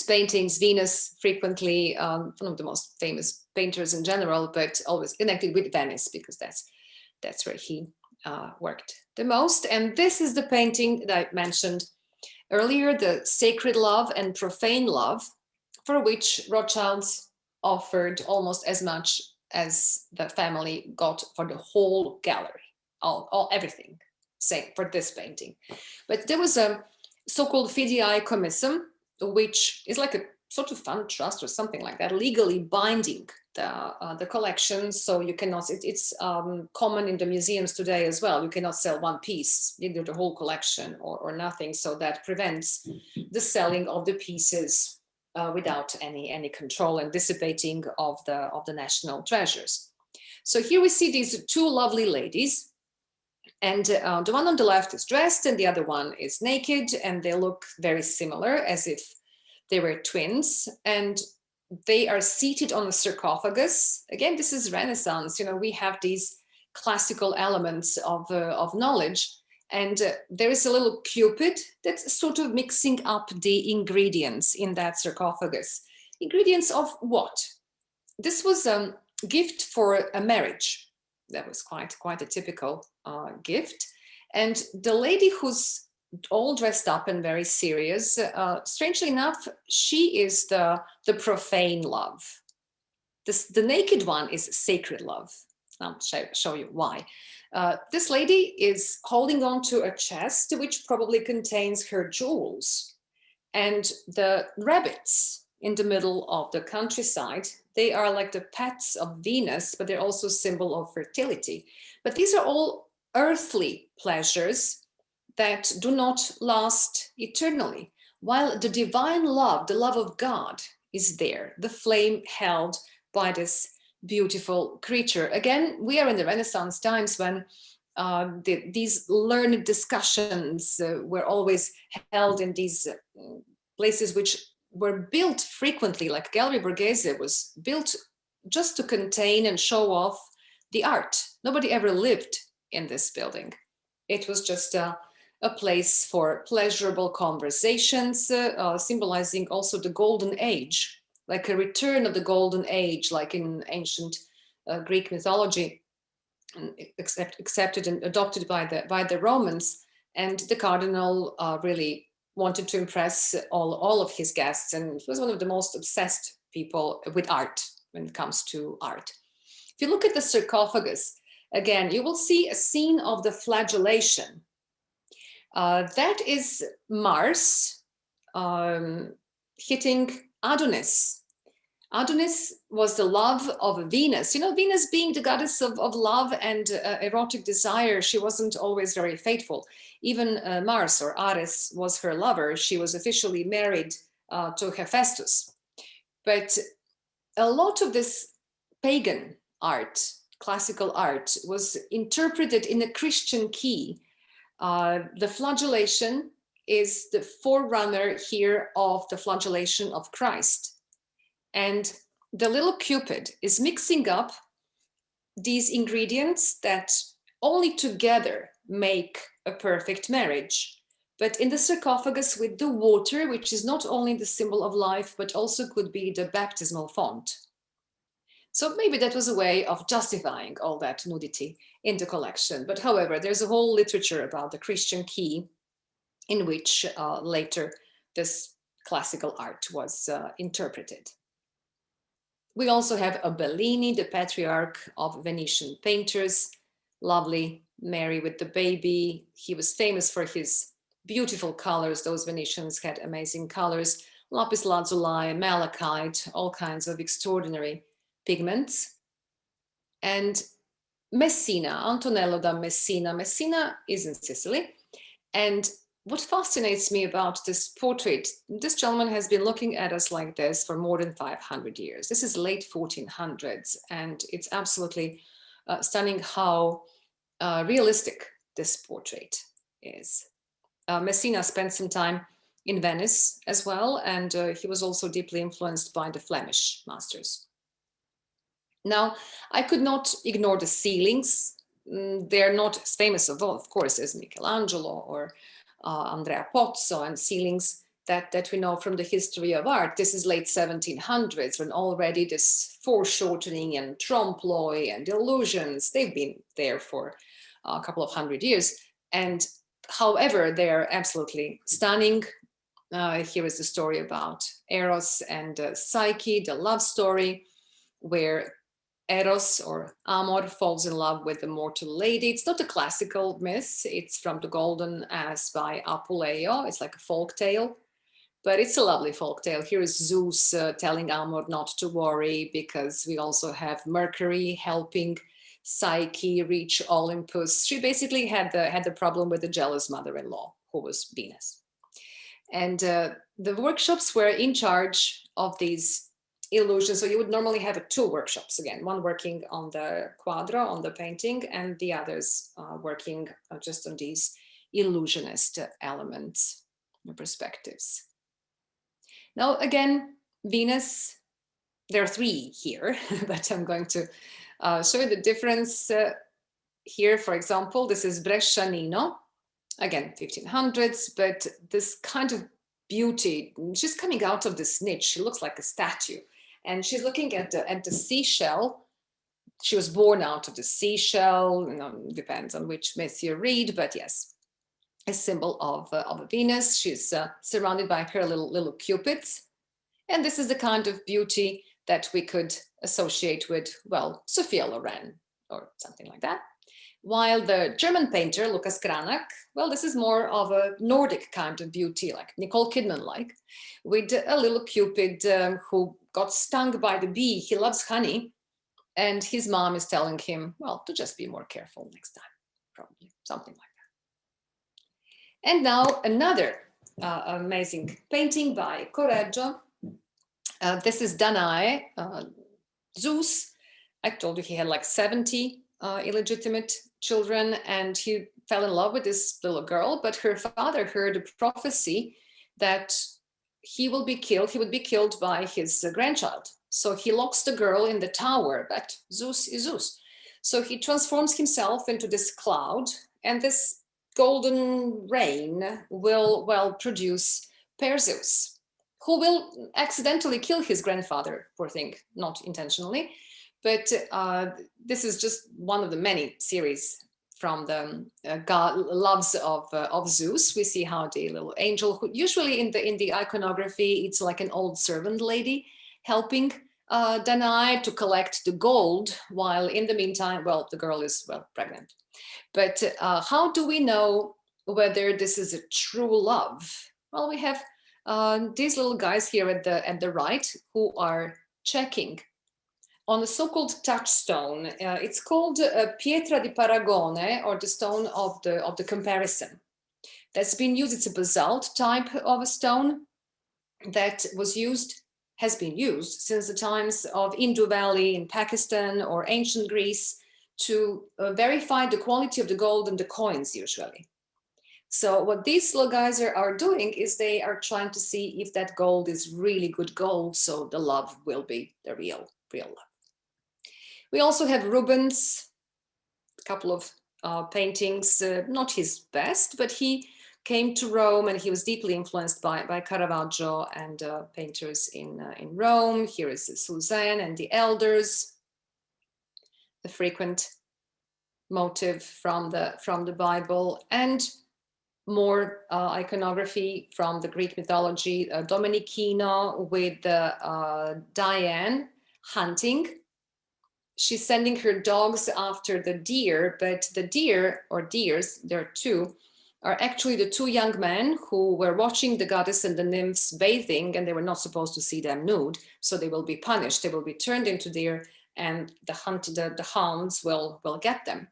paintings. Venus frequently, one of the most famous painters in general, but always connected with Venice because that's where he worked the most. And this is the painting that I mentioned earlier, the Sacred Love and Profane Love, for which Rothschilds offered almost as much as the family got for the whole gallery, everything, same for this painting. But there was a so-called fidei commissum, which is like a sort of fund trust or something like that, legally binding the collection. So you cannot, it's common in the museums today as well. You cannot sell one piece, either the whole collection or nothing. So that prevents the selling of the pieces without any control and dissipating of the national treasures. So here we see these two lovely ladies, and the one on the left is dressed and the other one is naked, and they look very similar, as if they were twins, and they are seated on a sarcophagus. Again, this is Renaissance. You know, we have these classical elements of knowledge, and there is a little Cupid that's sort of mixing up the ingredients in that sarcophagus. Ingredients of what? This was a gift for a marriage. That was quite a typical gift. And the lady who's all dressed up and very serious, strangely enough, she is the profane love. The naked one is sacred love. I'll show you why. This lady is holding on to a chest which probably contains her jewels. And the rabbits in the middle of the countryside, they are like the pets of Venus, but they're also a symbol of fertility. But these are all earthly pleasures that do not last eternally, while the divine love, the love of God, is there, the flame held by this beautiful creature. Again, we are in the Renaissance times when these learned discussions were always held in these places which were built frequently, like Galleria Borghese was built just to contain and show off the art. Nobody ever lived in this building. It was just a place for pleasurable conversations, symbolizing also the golden age, like a return of the golden age, like in ancient Greek mythology, accepted and adopted by the Romans. And the Cardinal really wanted to impress all of his guests, and he was one of the most obsessed people with art when it comes to art. If you look at the sarcophagus, again, you will see a scene of the flagellation. That is Mars hitting Adonis. Adonis was the love of Venus. You know, Venus being the goddess of love and erotic desire, she wasn't always very faithful. Even Mars, or Ares, was her lover. She was officially married to Hephaestus. But a lot of this pagan art, classical art, was interpreted in a Christian key. The flagellation is the forerunner here of the flagellation of Christ. And the little Cupid is mixing up these ingredients that only together make a perfect marriage. But in the sarcophagus with the water, which is not only the symbol of life, but also could be the baptismal font. So maybe that was a way of justifying all that nudity in the collection. But however, there's a whole literature about the Christian key in which later this classical art was interpreted. We also have a Bellini, the patriarch of Venetian painters, lovely Mary with the baby. He was famous for his beautiful colors. Those Venetians had amazing colors, lapis lazuli, malachite, all kinds of extraordinary pigments. And Messina, Antonello da Messina. Messina is in Sicily. And what fascinates me about this portrait, this gentleman has been looking at us like this for more than 500 years. This is late 1400s, and it's absolutely stunning how realistic this portrait is. Messina spent some time in Venice as well, and he was also deeply influenced by the Flemish masters. Now, I could not ignore the ceilings. They're not as famous, of course, as Michelangelo or Andrea Pozzo, and ceilings that we know from the history of art. This is late 1700s, when already this foreshortening and trompe l'oeil and illusions, they've been there for a couple of 100 years. And however, they're absolutely stunning. Here is the story about Eros and Psyche, the love story, where Eros or Amor falls in love with the mortal lady. It's not a classical myth. It's from the Golden Ass by Apuleio. It's like a folk tale, but it's a lovely folk tale. Here is Zeus telling Amor not to worry, because we also have Mercury helping Psyche reach Olympus. She basically had the problem with the jealous mother-in-law, who was Venus. And the workshops were in charge of these illusions. So you would normally have two workshops, again, one working on the quadro, on the painting, and the others working just on these illusionist elements and perspectives. Now, again, Venus, there are three here, but I'm going to show you the difference here. For example, this is Brescianino, again, 1500s, but this kind of beauty, she's coming out of this niche. She looks like a statue. And she's looking at the seashell. She was born out of the seashell. You know, depends on which myth you read, but yes, a symbol of a Venus. She's surrounded by her little cupids. And this is the kind of beauty that we could associate with, well, Sophia Loren or something like that. While the German painter, Lucas Cranach, well, this is more of a Nordic kind of beauty, like Nicole Kidman-like, with a little Cupid who got stung by the bee. He loves honey. And his mom is telling him, well, to just be more careful next time, probably, something like that. And now another amazing painting by Correggio. This is Danai Zeus. I told you he had like 70 illegitimate children, and he fell in love with this little girl, but her father heard a prophecy that he would be killed by his grandchild. So he locks the girl in the tower, but Zeus is Zeus. So he transforms himself into this cloud, and this golden rain will, well, produce Perseus, who will accidentally kill his grandfather, poor thing, not intentionally. But this is just one of the many series from the God loves of Zeus. We see how the little angel, who usually in the iconography, it's like an old servant lady helping Danai to collect the gold, while in the meantime, well, the girl is, well, pregnant. But how do we know whether this is a true love? Well, we have these little guys here at the right who are checking on the so-called touchstone. It's called Pietra Di Paragone, or the stone of the comparison. That's been used. It's a basalt type of a stone that has been used since the times of Indus Valley in Pakistan or ancient Greece to verify the quality of the gold and the coins usually. So what these little guys are doing is they are trying to see if that gold is really good gold, so the love will be the real love. We also have Rubens, a couple of paintings, not his best, but he came to Rome and he was deeply influenced by Caravaggio and painters in Rome. Here is Suzanne and the elders, the frequent motive from the Bible, and more iconography from the Greek mythology, Domenichino with Diane hunting. She's sending her dogs after the deer, but the deer, or deers, there are two, are actually the two young men who were watching the goddess and the nymphs bathing, and they were not supposed to see them nude, so they will be punished. They will be turned into deer, and the hounds will get them.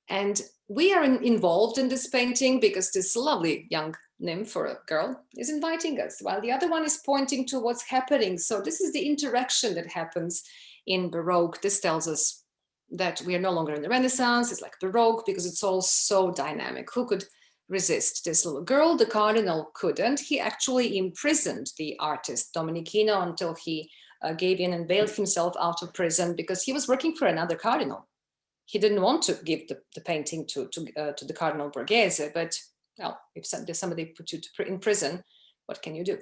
And we are involved in this painting because this lovely young nymph, or a girl, is inviting us, while the other one is pointing to what's happening. So this is the interaction that happens in Baroque. This tells us that we are no longer in the Renaissance. It's like Baroque because it's all so dynamic. Who could resist this little girl? The Cardinal couldn't. He actually imprisoned the artist Domenichino until he gave in and bailed himself out of prison because he was working for another cardinal. He didn't want to give the painting to the Cardinal Borghese, but well, if somebody put you in prison, what can you do?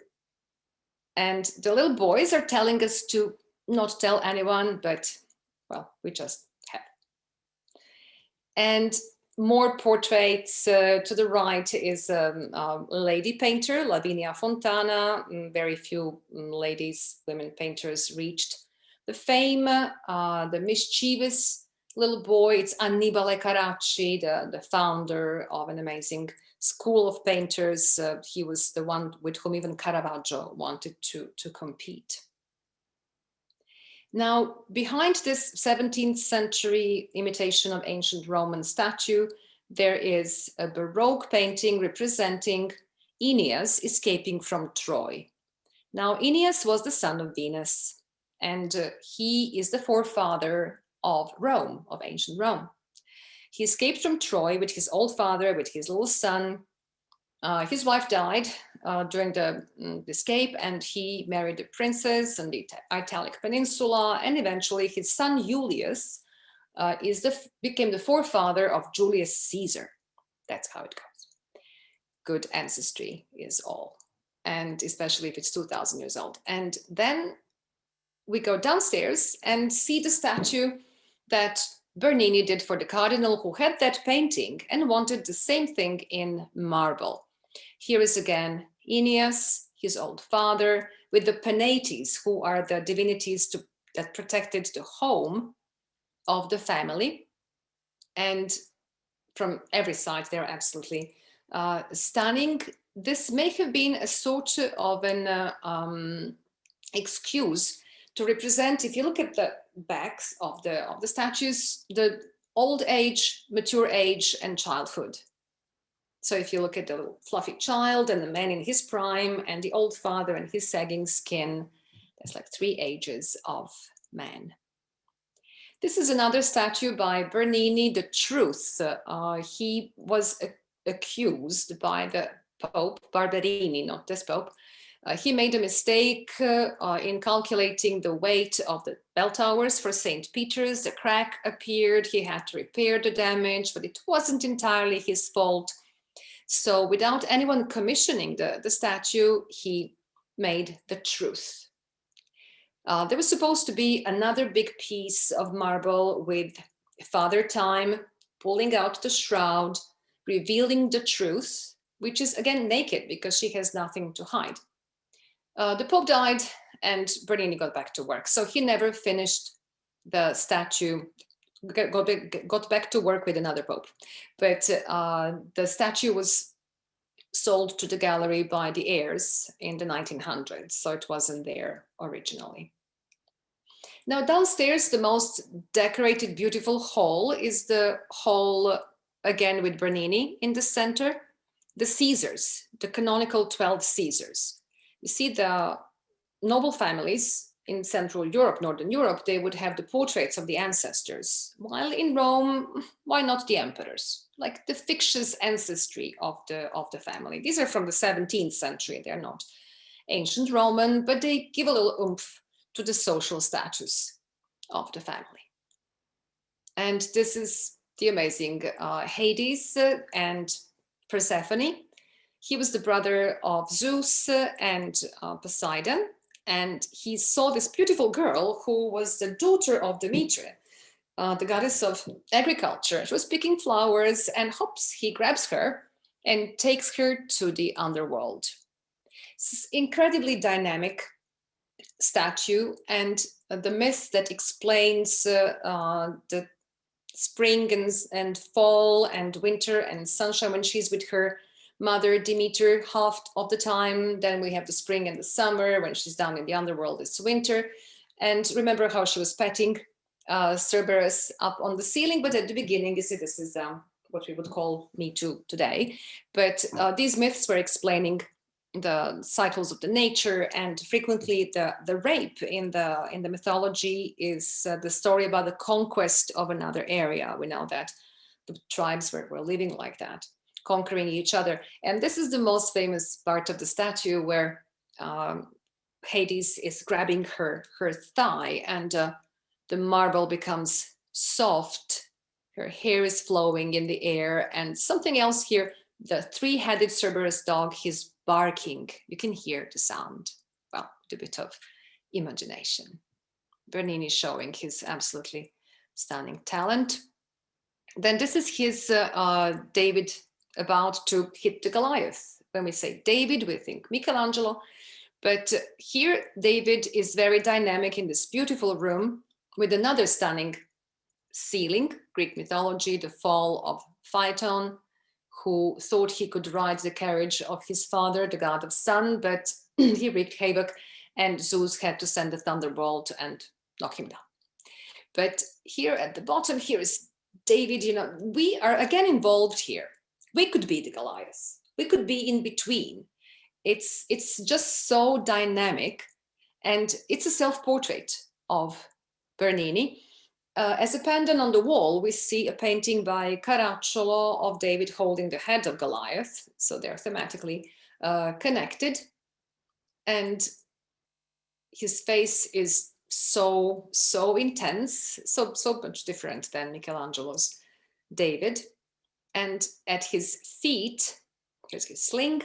And the little boys are telling us to not tell anyone, but well, we just have. And more portraits. To the right is a lady painter, Lavinia Fontana. Very few ladies, women painters reached the fame. The mischievous little boy, it's Annibale Carracci, the founder of an amazing school of painters. He was the one with whom even Caravaggio wanted to compete. Now, behind this 17th century imitation of ancient Roman statue, there is a Baroque painting representing Aeneas escaping from Troy. Now, Aeneas was the son of Venus, and he is the forefather of Rome, of ancient Rome. He escaped from Troy with his old father, with his little son. His wife died during the escape, and he married a princess in the Italic Peninsula, and eventually his son Julius became the forefather of Julius Caesar. That's how it goes. Good ancestry is all, and especially if it's 2,000 years old. And then we go downstairs and see the statue that Bernini did for the Cardinal, who had that painting and wanted the same thing in marble. Here is again Aeneas, his old father, with the Penates, who are the divinities that protected the home of the family. And from every side, they're absolutely stunning. This may have been a sort of an excuse to represent, if you look at the backs of the statues, the old age, mature age, and childhood. So if you look at the little fluffy child and the man in his prime and the old father and his sagging skin, there's like 3 ages of man. This is another statue by Bernini, The Truth. He was accused by the Pope, Barberini, not this Pope. He made a mistake in calculating the weight of the bell towers for St. Peter's. The crack appeared, he had to repair the damage, but it wasn't entirely his fault. So without anyone commissioning the statue, he made The Truth. There was supposed to be another big piece of marble with Father Time pulling out the shroud, revealing the truth, which is again naked because she has nothing to hide. The Pope died and Bernini got back to work. So he never finished the statue, got back to work with another Pope. But the statue was sold to the gallery by the heirs in the 1900s. So it wasn't there originally. Now downstairs, the most decorated, beautiful hall is the hall, again with Bernini in the center, the Caesars, the canonical 12 Caesars. You see the noble families in Central Europe, Northern Europe, they would have the portraits of the ancestors, while in Rome, why not the emperors? Like the fictitious ancestry of the family. These are from the 17th century. They're not ancient Roman, but they give a little oomph to the social status of the family. And this is the amazing Hades and Persephone. He was the brother of Zeus and Poseidon, and he saw this beautiful girl who was the daughter of Demeter, the goddess of agriculture. She was picking flowers, and hops, he grabs her and takes her to the underworld. It's an incredibly dynamic statue, and the myth that explains the spring and fall and winter and sunshine when she's with her mother Demeter half of the time. Then we have the spring and the summer. When she's down in the underworld, it's winter. And remember how she was petting Cerberus up on the ceiling. But at the beginning, you see, this is what we would call Me Too today. But these myths were explaining the cycles of the nature, and frequently the rape in the mythology is the story about the conquest of another area. We know that the tribes were living like that, conquering each other. And this is the most famous part of the statue, where Hades is grabbing her thigh, and the marble becomes soft. Her hair is flowing in the air. And something else here, the 3-headed Cerberus dog, he's barking. You can hear the sound. Well, with a bit of imagination. Bernini showing his absolutely stunning talent. Then this is his David about to hit the Goliath. When we say David, we think Michelangelo. But here, David is very dynamic in this beautiful room with another stunning ceiling, Greek mythology, the fall of Phaeton, who thought he could ride the carriage of his father, the god of sun, but he wreaked havoc, and Zeus had to send a thunderbolt and knock him down. But here at the bottom, here is David. You know, we are again involved here. We could be the Goliath. We could be in between. It's just so dynamic, and it's a self-portrait of Bernini. As a pendant on the wall, we see a painting by Caravaggio of David holding the head of Goliath. So they're thematically connected. And his face is so intense, so much different than Michelangelo's David. And at his feet, here's his sling.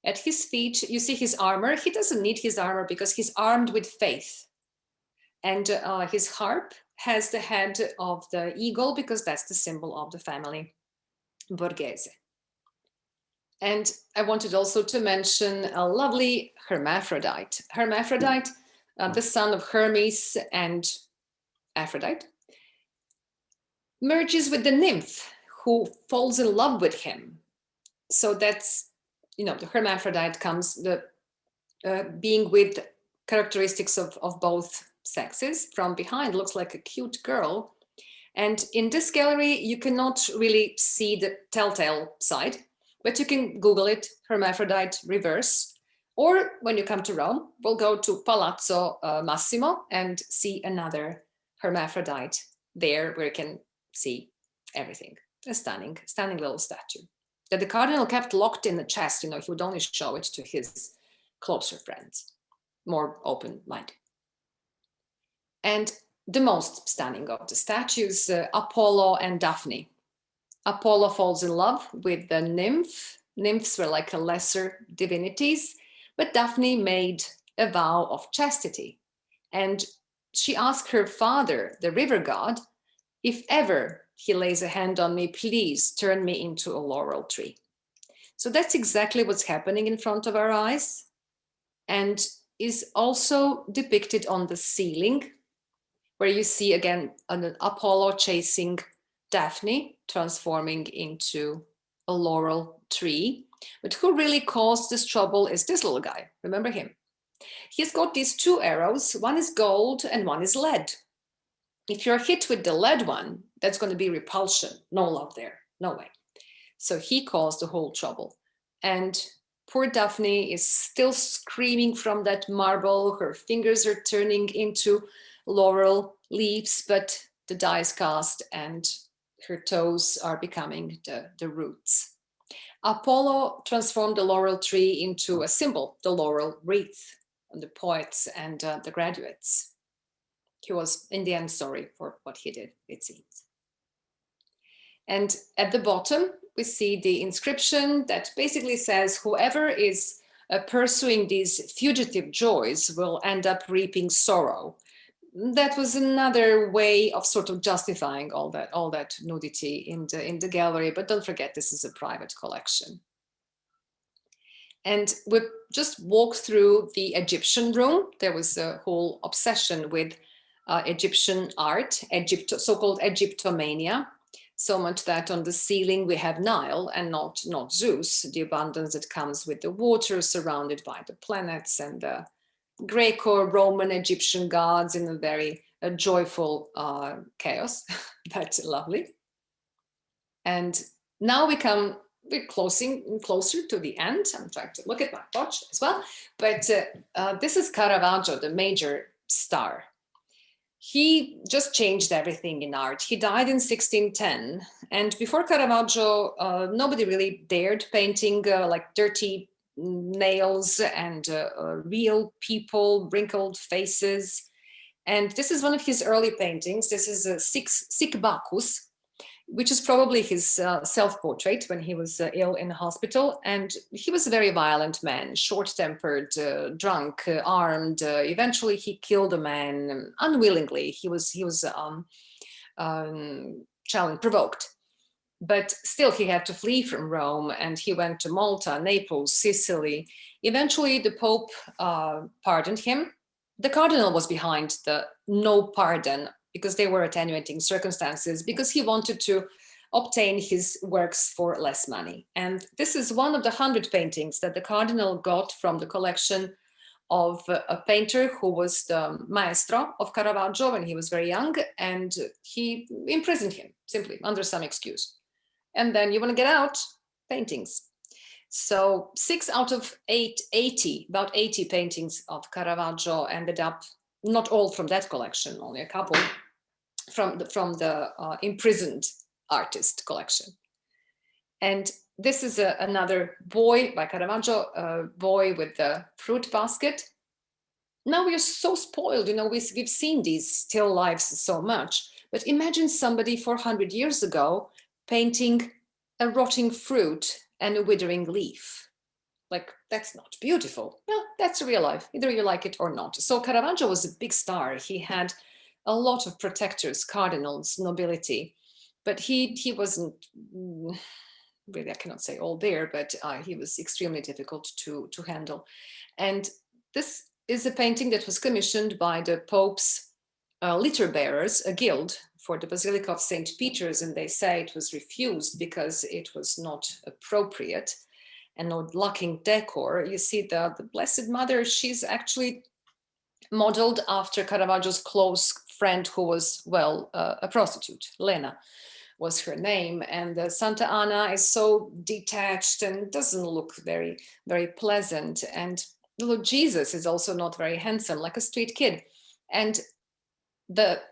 At his feet, you see his armor. He doesn't need his armor because he's armed with faith. And his harp has the head of the eagle because that's the symbol of the family Borghese. And I wanted also to mention a lovely hermaphrodite. Hermaphrodite, the son of Hermes and Aphrodite, merges with the nymph who falls in love with him. So that's, you know, the hermaphrodite comes, the being with characteristics of both sexes. From behind looks like a cute girl. And in this gallery, you cannot really see the telltale side, but you can Google it, hermaphrodite reverse. Or when you come to Rome, we'll go to Palazzo Massimo and see another hermaphrodite there where you can see everything. A stunning little statue that the Cardinal kept locked in the chest. You know, he would only show it to his closer friends, more open-minded. And the most stunning of the statues, Apollo and Daphne. Apollo falls in love with the nymph. Nymphs were like lesser divinities, but Daphne made a vow of chastity. And she asked her father, the river god, if ever he lays a hand on me, please turn me into a laurel tree. So that's exactly what's happening in front of our eyes, and is also depicted on the ceiling, where you see again an Apollo chasing Daphne, transforming into a laurel tree. But who really caused this trouble is this little guy. Remember him? He's got these two arrows. One is gold and one is lead. If you're hit with the lead one, that's going to be repulsion. No love there. No way. So he caused the whole trouble. And poor Daphne is still screaming from that marble. Her fingers are turning into laurel leaves, but the die is cast and her toes are becoming the roots. Apollo transformed the laurel tree into a symbol, the laurel wreath, on the poets and the graduates. He was in the end sorry for what he did, it seems. And at the bottom, we see the inscription that basically says, whoever is pursuing these fugitive joys will end up reaping sorrow. That was another way of sort of justifying all that nudity in the gallery. But don't forget, this is a private collection. And we just walked through the Egyptian room. There was a whole obsession with Egyptian art, so-called Egyptomania. So much that on the ceiling we have Nile and not Zeus, the abundance that comes with the water surrounded by the planets, and the Greco-Roman Egyptian gods in a very joyful chaos. That's lovely. And now we're closer to the end. I'm trying to look at my watch as well. But this is Caravaggio, the major star. He just changed everything in art. He died in 1610. And before Caravaggio, nobody really dared painting like dirty nails and real people, wrinkled faces. And this is one of his early paintings. This is a Sic Bacchus, which is probably his self-portrait when he was ill in the hospital. And he was a very violent man, short-tempered, drunk, armed. Eventually, he killed a man unwillingly. He was challenged, provoked. but still he had to flee from Rome, and he went to Malta, Naples, Sicily. Eventually the Pope pardoned him. The Cardinal was behind the no pardon because they were attenuating circumstances, because he wanted to obtain his works for less money. And this is one of the 100 paintings that the Cardinal got from the collection of a painter who was the maestro of Caravaggio when he was very young, and he imprisoned him simply under some excuse. And then you want to get out, paintings. So 6 out of 80, about 80 paintings of Caravaggio ended up, not all from that collection, only a couple from the imprisoned artist collection. And this is another boy by Caravaggio, a boy with the fruit basket. Now we are so spoiled, you know, we've seen these still lifes so much, but imagine somebody 400 years ago painting a rotting fruit and a withering leaf. Like, that's not beautiful. Well, that's real life, either you like it or not. So Caravaggio was a big star. He had a lot of protectors, cardinals, nobility, but he wasn't really, I cannot say all there, but he was extremely difficult to handle. And this is a painting that was commissioned by the Pope's litter bearers, a guild, for the Basilica of St. Peter's, and they say it was refused because it was not appropriate and not lacking decor. You see the Blessed Mother, she's actually modeled after Caravaggio's close friend who was, well, a prostitute. Lena was her name. And Santa Anna is so detached and doesn't look very, very pleasant. And little Jesus is also not very handsome, like a street kid. And the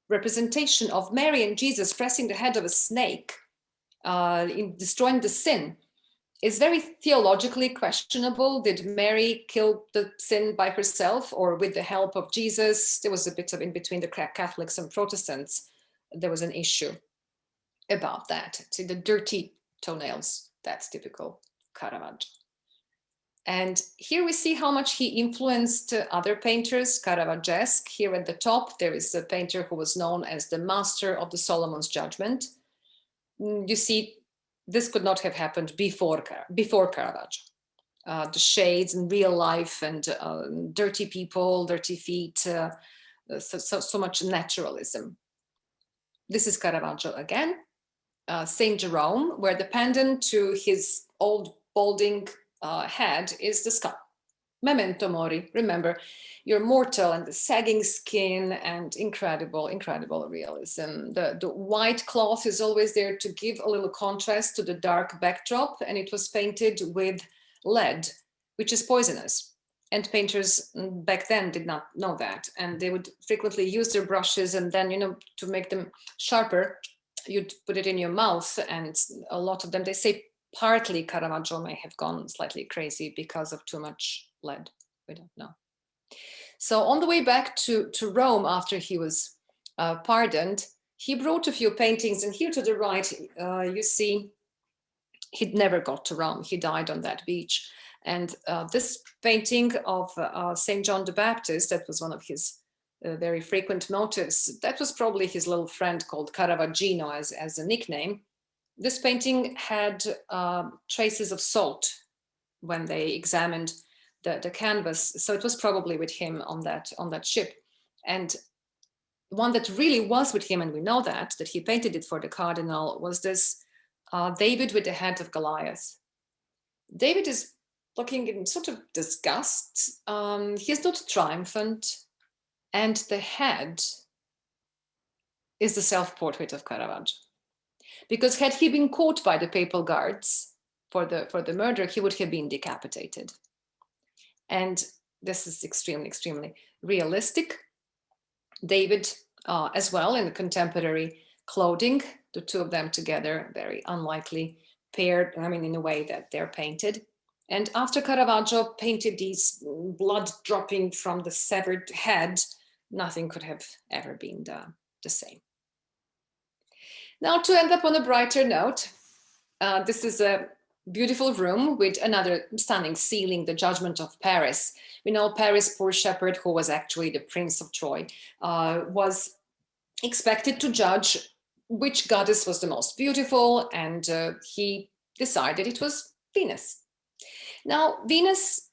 representation of Mary and Jesus pressing the head of a snake in destroying the sin is very theologically questionable. Did Mary kill the sin by herself or with the help of Jesus? There was a bit of in between the Catholics and Protestants. There was an issue about that. See the dirty toenails, that's typical Caravaggio. And here we see how much he influenced other painters, Caravaggesque. Here at the top, there is a painter who was known as the master of the Solomon's judgment. You see, this could not have happened before Caravaggio. The shades in real life and dirty people, dirty feet, so much naturalism. This is Caravaggio again. Saint Jerome, where the pendant to his old balding head is the skull. Memento mori, remember, you're mortal, and the sagging skin and incredible, incredible realism. The white cloth is always there to give a little contrast to the dark backdrop, and it was painted with lead, which is poisonous. And painters back then did not know that, and they would frequently use their brushes, and then, you know, to make them sharper, you'd put it in your mouth, and a lot of them, they say partly Caravaggio may have gone slightly crazy because of too much lead. We don't know. So on the way back to Rome after he was pardoned, he brought a few paintings, and here to the right, you see he'd never got to Rome. He died on that beach. And this painting of St. John the Baptist, that was one of his very frequent motifs. That was probably his little friend called Caravaggino as a nickname. This painting had traces of salt when they examined the canvas. So it was probably with him on that ship. And one that really was with him, and we know that he painted it for the Cardinal, was this David with the head of Goliath. David is looking in sort of disgust. He's not triumphant. And the head is the self-portrait of Caravaggio. Because had he been caught by the papal guards for the murder, he would have been decapitated. And this is extremely, extremely realistic. David, as well, in the contemporary clothing, the two of them together, very unlikely paired, I mean, in a way that they're painted. And after Caravaggio painted these blood dropping from the severed head, nothing could have ever been the same. Now, to end up on a brighter note, this is a beautiful room with another stunning ceiling, the Judgment of Paris. We know Paris, poor shepherd, who was actually the Prince of Troy, was expected to judge which goddess was the most beautiful, and he decided it was Venus. Now, Venus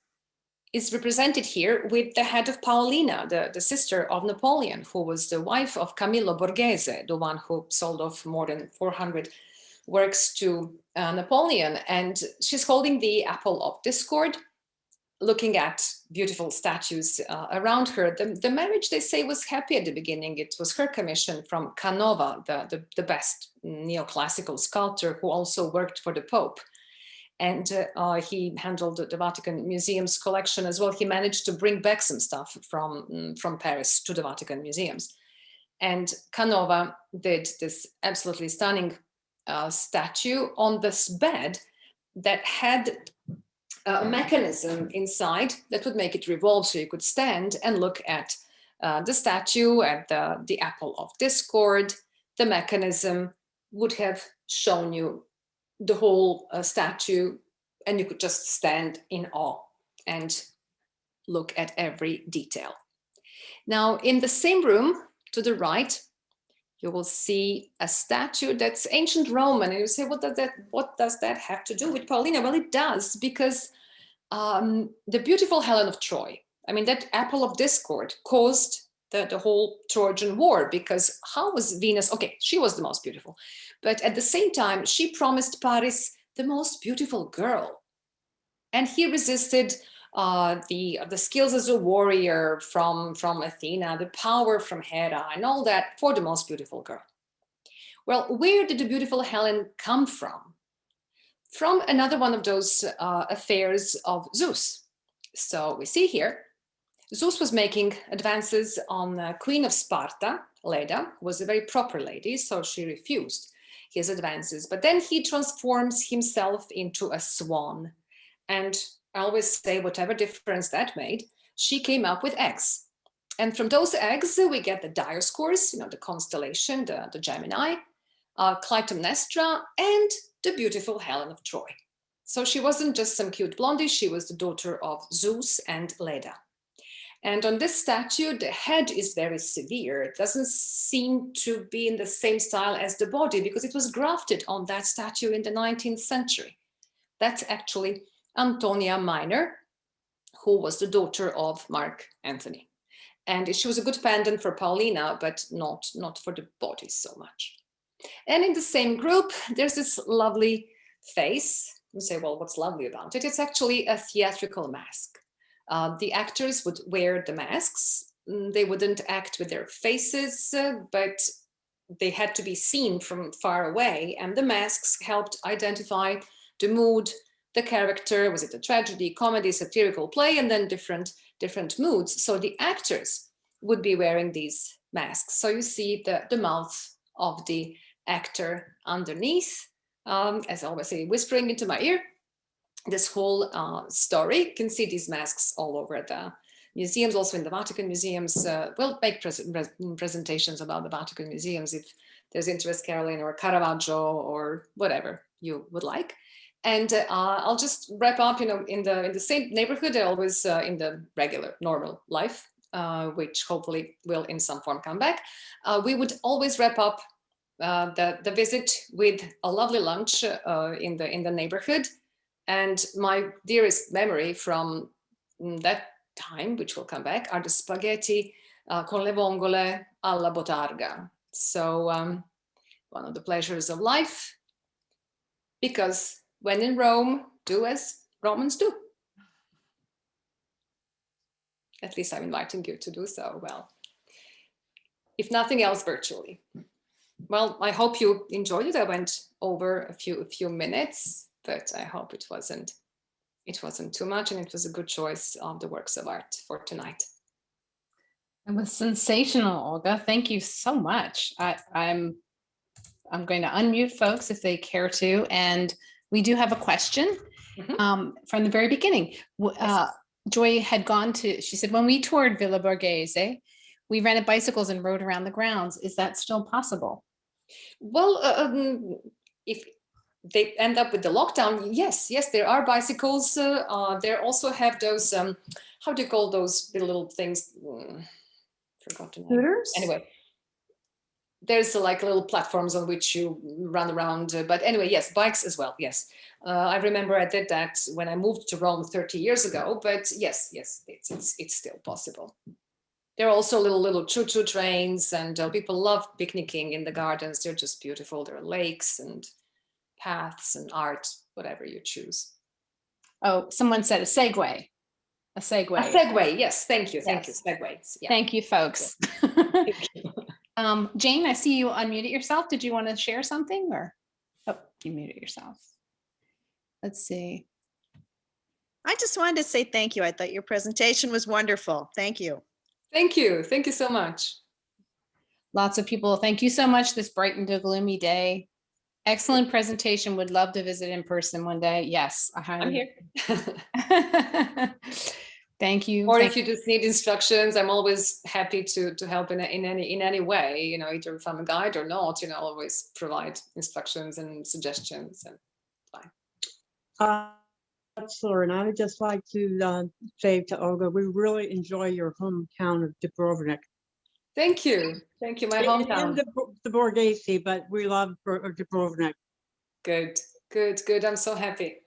is represented here with the head of Paolina, the sister of Napoleon, who was the wife of Camillo Borghese, the one who sold off more than 400 works to Napoleon. And she's holding the apple of discord, looking at beautiful statues around her. The marriage, they say, was happy at the beginning. It was her commission from Canova, the best neoclassical sculptor who also worked for the Pope. And he handled the Vatican Museum's collection as well. He managed to bring back some stuff from Paris to the Vatican Museums. And Canova did this absolutely stunning statue on this bed that had a mechanism inside that would make it revolve, so you could stand and look at the statue, at the apple of discord. The mechanism would have shown you the whole statue, and you could just stand in awe and look at every detail. Now, in the same room to the right, you will see a statue that's ancient Roman, and you say, what does that have to do with Paulina? Well, it does, because the beautiful Helen of Troy, I mean, that apple of discord caused the whole Trojan War, because how was Venus? Okay, she was the most beautiful, but at the same time, she promised Paris the most beautiful girl. And he resisted the skills as a warrior from Athena, the power from Hera, and all that for the most beautiful girl. Well, where did the beautiful Helen come from? From another one of those affairs of Zeus. So we see here, Zeus was making advances on the Queen of Sparta, Leda, who was a very proper lady, so she refused his advances. But then he transforms himself into a swan. And I always say, whatever difference that made, she came up with eggs. And from those eggs, we get the Dioscurs, the constellation, the Gemini, Clytemnestra, and the beautiful Helen of Troy. So she wasn't just some cute blondie, she was the daughter of Zeus and Leda. And on this statue, the head is very severe. It doesn't seem to be in the same style as the body, because it was grafted on that statue in the 19th century. That's actually Antonia Minor, who was the daughter of Mark Antony. And she was a good pendant for Paulina, but not for the body so much. And in the same group, there's this lovely face. You say, well, what's lovely about it? It's actually a theatrical mask. The actors would wear the masks. They wouldn't act with their faces, but they had to be seen from far away. And the masks helped identify the mood, the character. Was it a tragedy, comedy, satirical play, and then different moods. So the actors would be wearing these masks. So you see the mouth of the actor underneath, as I always say, whispering into my ear this whole story. You can see these masks all over the museums, also in the Vatican museums. We'll make presentations about the Vatican museums if there's interest, Caroline, or Caravaggio, or whatever you would like. And I'll just wrap up, in the same neighborhood, always in the regular, normal life, which hopefully will in some form come back. We would always wrap up the visit with a lovely lunch in the neighborhood. And my dearest memory from that time, which will come back, are the spaghetti con le vongole alla botarga. So one of the pleasures of life, because when in Rome, do as Romans do. At least I'm inviting you to do so. Well, if nothing else, virtually. Well, I hope you enjoyed it. I went over a few minutes, but I hope it wasn't too much, and it was a good choice of the works of art for tonight. It was sensational, Olga. Thank you so much. I'm going to unmute folks if they care to, and we do have a question from the very beginning. Joy had gone to, she said, when we toured Villa Borghese, we rented bicycles and rode around the grounds. Is that still possible? Well, if they end up with the lockdown, yes, there are bicycles. There also have those, how do you call those little things? Forgotten. Scooters? Anyway. there's like little platforms on which you run around. But anyway, yes, bikes as well. Yes. I remember I did that when I moved to Rome 30 years ago, but yes, it's still possible. There are also little choo-choo trains, and people love picnicking in the gardens. They're just beautiful. There are lakes and paths and art, whatever you choose. Oh, someone said a segue. A segue. A segue, yes, thank you, Yes. segues. Yeah. Thank you, folks. Thank you. Jane, I see you unmuted yourself. Did you want to share something, or? Oh, you muted yourself. Let's see. I just wanted to say thank you. I thought your presentation was wonderful. Thank you. Thank you so much. Lots of people, thank you so much this bright and gloomy day. Excellent presentation. Would love to visit in person one day. Yes, I'm here. Thank you. Or if you just need instructions, I'm always happy to help in any way, you know, either if I'm a guide or not, you know, I'll always provide instructions and suggestions and fine. And I would just like to say to Olga, we really enjoy your hometown of Dubrovnik. Thank you, my hometown. And the Borghese, but we love Dubrovnik. Good. I'm so happy.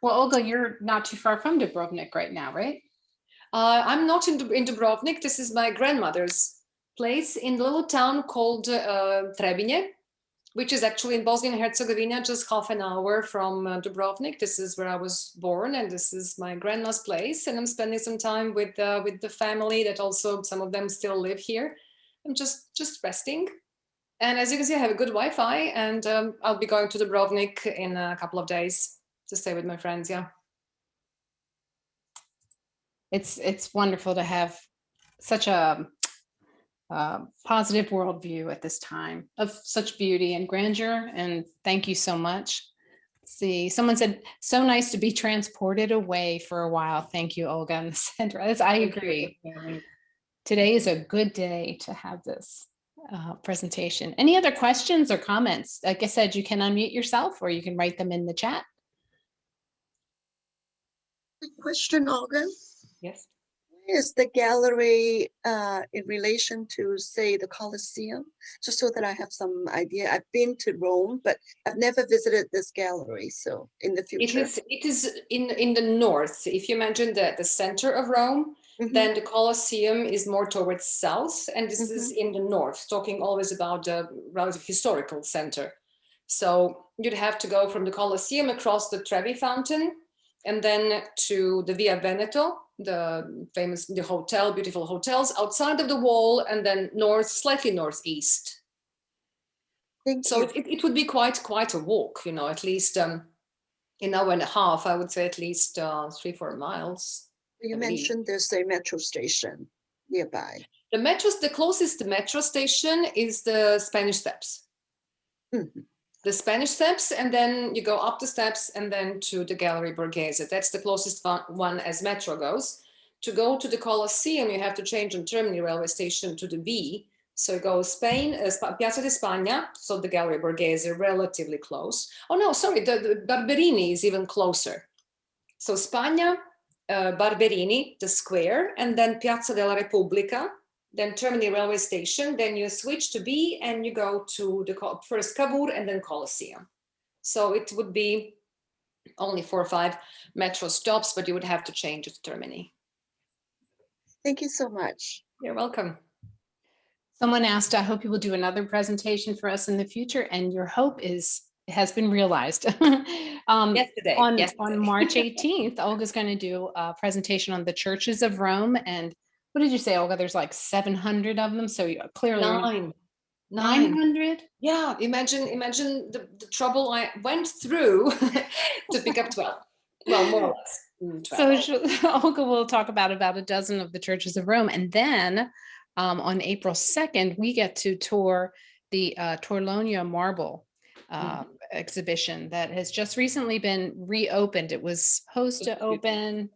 Well, Olga, you're not too far from Dubrovnik right now, right? I'm not in Dubrovnik. This is my grandmother's place in the little town called Trebinje, which is actually in Bosnia and Herzegovina, just half an hour from Dubrovnik. This is where I was born, and this is my grandma's place. And I'm spending some time with the family that also, some of them still live here. I'm just resting. And as you can see, I have a good Wi-Fi, and I'll be going to Dubrovnik in a couple of days to stay with my friends, yeah. It's wonderful to have such a positive worldview at this time of such beauty and grandeur, and thank you so much. Let's see, someone said, so nice to be transported away for a while. Thank you, Olga in the center. I agree. Today is a good day to have this presentation. Any other questions or comments? Like I said, you can unmute yourself or you can write them in the chat. Question, Olga. Yes. Where is the gallery in relation to, say, the Colosseum? Just so that I have some idea. I've been to Rome, but I've never visited this gallery. So in the future. It is in the north. If you imagine the center of Rome, then the Colosseum is more towards south, and this is in the north, talking always about the relative historical center. So you'd have to go from the Colosseum across the Trevi Fountain, and then to the Via Veneto, the famous, the hotel, beautiful hotels outside of the wall, and then north, slightly northeast. So it would be quite a walk, you know, at least an hour and a half, I would say, at least 3-4 miles. You mentioned there's a metro station nearby. The closest metro station is the Spanish Steps. The Spanish Steps, and then you go up the steps and then to the Gallery Borghese. That's the closest one as metro goes. To go to the Colosseum, you have to change on Termini railway station to the B. So you go Spain, Piazza di Spagna, so the Gallery Borghese, relatively close. Oh no, sorry, the Barberini is even closer. So Spagna, Barberini, the square, and then Piazza della Repubblica, then Termini railway station, then you switch to B and you go to the first Cavour and then Colosseum. So it would be only 4 or 5 metro stops, but you would have to change at Termini. Thank you so much. You're welcome. Someone asked, I hope you will do another presentation for us in the future, and your hope has been realized. Yesterday. On March 18th, Olga's going to do a presentation on the churches of Rome. And what did you say, Olga? There's like 700 of them. So clearly 900. Yeah, imagine the trouble I went through to pick up 12. Well, more or less. 12. So Olga will talk about a dozen of the churches of Rome. And then on April 2nd, we get to tour the Torlonia marble exhibition that has just recently been reopened. It was supposed to open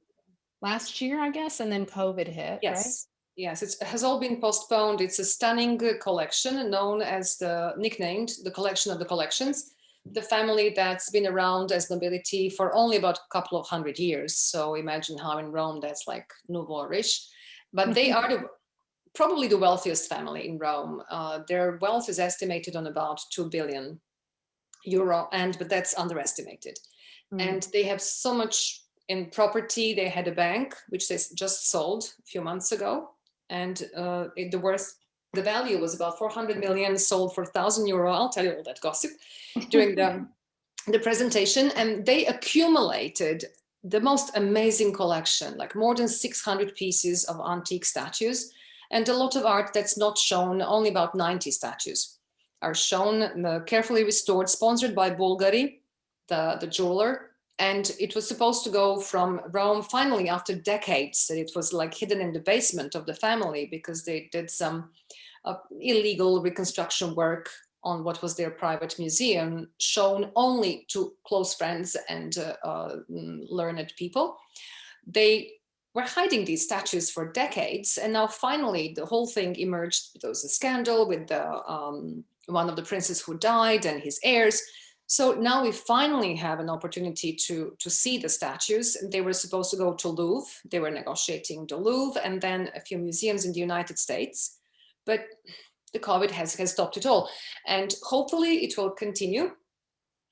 last year, I guess, and then COVID hit. Yes. Right? Yes, it has all been postponed. It's a stunning collection known as nicknamed the collection of the collections. The family that's been around as nobility for only about a couple of 100 years. So imagine how in Rome that's like nouveau riche. But they are probably the wealthiest family in Rome. Their wealth is estimated on about 2 billion euro, but that's underestimated. And they have so much in property. They had a bank, which they just sold a few months ago. And the value was about 400 million, sold for 1,000 euro. I'll tell you all that gossip during the presentation. And they accumulated the most amazing collection, like more than 600 pieces of antique statues and a lot of art that's not shown. Only about 90 statues are shown, carefully restored, sponsored by Bulgari, the jeweler. And it was supposed to go from Rome finally after decades. It was like hidden in the basement of the family because they did some illegal reconstruction work on what was their private museum, shown only to close friends and learned people. They were hiding these statues for decades, and now finally the whole thing emerged. There was a scandal with one of the princes who died and his heirs. So now we finally have an opportunity to see the statues. They were supposed to go to Louvre. They were negotiating the Louvre and then a few museums in the United States. But the COVID has stopped it all. And hopefully it will continue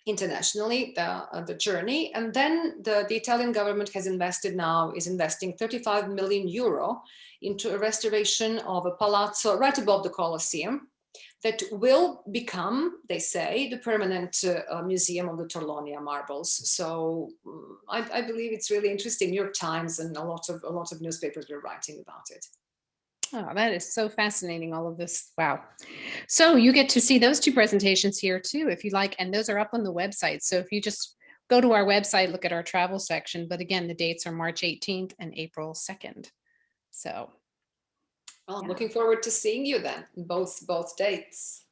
internationally, the journey. And then the Italian government is investing 35 million euro into a restoration of a palazzo right above the Colosseum that will become, they say, the permanent museum of the Torlonia marbles. So I believe it's really interesting. New York Times and a lot of newspapers were writing about it. Oh, that is so fascinating, all of this. Wow. So you get to see those two presentations here too, if you like, and those are up on the website. So if you just go to our website, look at our travel section, but again, the dates are March 18th and April 2nd. So. Well, I'm looking forward to seeing you then, both dates.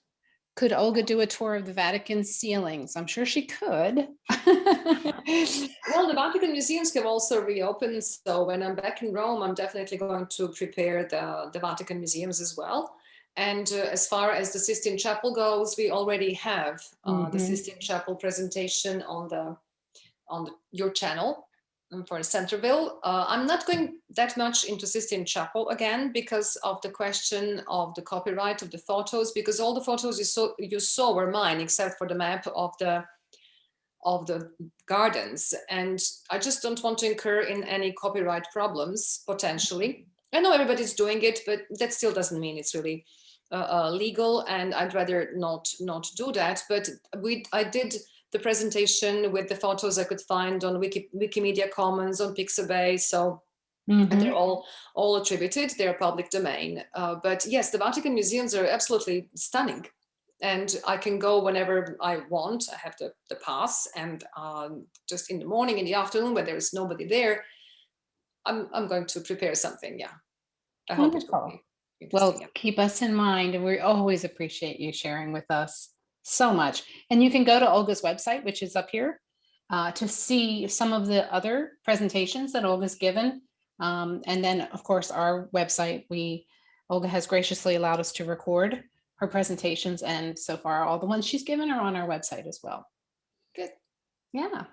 Could Olga do a tour of the Vatican ceilings? I'm sure she could. Well, the Vatican museums have also reopened. So when I'm back in Rome, I'm definitely going to prepare the Vatican museums as well. And as far as the Sistine Chapel goes, we already have the Sistine Chapel presentation on your channel. For Centerville. I'm not going that much into Sistine Chapel again because of the question of the copyright of the photos, because all the photos you saw were mine except for the map of the gardens, and I just don't want to incur in any copyright problems potentially. I know everybody's doing it, but that still doesn't mean it's really legal, and I'd rather not do that. But I did the presentation with the photos I could find on Wikimedia Commons, on Pixabay, so they're all attributed, they're public domain. But yes, the Vatican museums are absolutely stunning, and I can go whenever I want. I have the pass, and just in the morning, in the afternoon, when there is nobody there, I'm going to prepare something. Yeah, I hope it will be interesting. Well, keep us in mind, and we always appreciate you sharing with us so much. And you can go to Olga's website, which is up here, to see some of the other presentations that Olga's given. And then, of course, our website, Olga has graciously allowed us to record her presentations. And so far, all the ones she's given are on our website as well. Good. Yeah.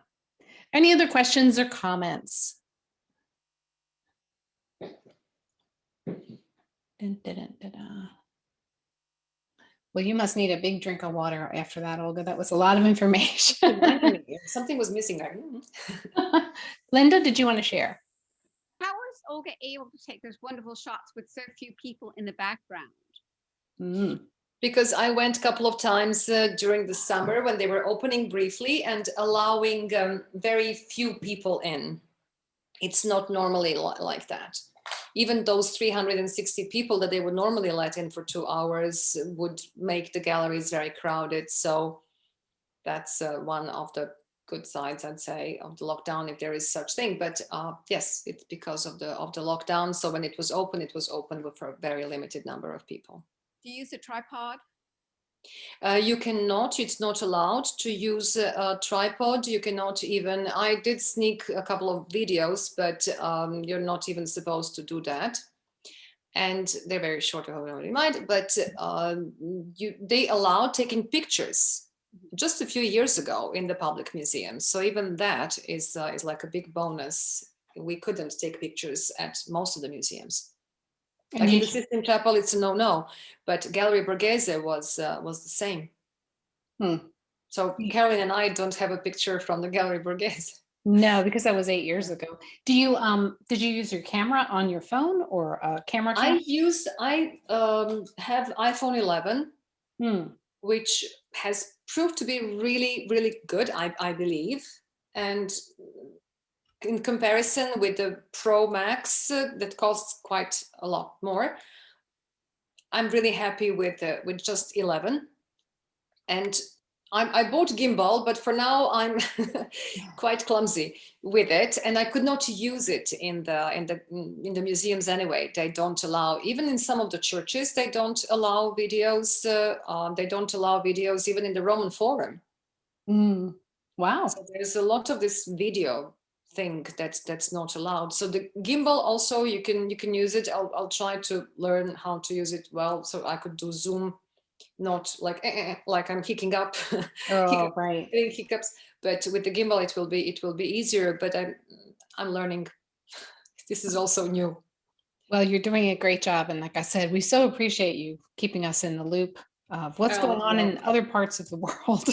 Any other questions or comments? Dun, dun, dun, dun, dun. Well, you must need a big drink of water after that, Olga. That was a lot of information. Something was missing there. Linda, did you want to share? How was Olga able to take those wonderful shots with so few people in the background? Because I went a couple of times during the summer when they were opening briefly and allowing very few people in. It's not normally like that. Even those 360 people that they would normally let in for 2 hours would make the galleries very crowded. So that's one of the good sides, I'd say, of the lockdown, if there is such thing. But yes, it's because of the lockdown. So when it was open with a very limited number of people. Do you use a tripod? You cannot, it's not allowed to use a tripod. You cannot even, I did sneak a couple of videos, but you're not even supposed to do that. And they're very short, I don't really mind, but they allowed taking pictures just a few years ago in the public museums. So even that is like a big bonus. We couldn't take pictures at most of the museums. And Like in you the Sistine Chapel, it's a no-no, but Galleria Borghese was the same. Hmm. So Caroline and I don't have a picture from the Galleria Borghese. No, because that was 8 years ago. Do you did you use your camera on your phone or a camera? I have iPhone 11, Hmm. which has proved to be really, really good, I believe. And in comparison with the Pro Max, that costs quite a lot more, I'm really happy with just 11. And I bought gimbal, but for now I'm quite clumsy with it, and I could not use it in the museums anyway. They don't allow, even in some of the churches, they don't allow videos. They don't allow videos even in the Roman Forum. Mm. Wow. So there's a lot of this video thing that's not allowed. So the gimbal also, you can use it. I'll try to learn how to use it well, so I could do zoom, not like I'm hicking up. Oh, right. Getting hiccups, but with the gimbal it will be easier. But I'm learning. This is also new. Well, you're doing a great job, and like I said, we so appreciate you keeping us in the loop of what's going on in other parts of the world.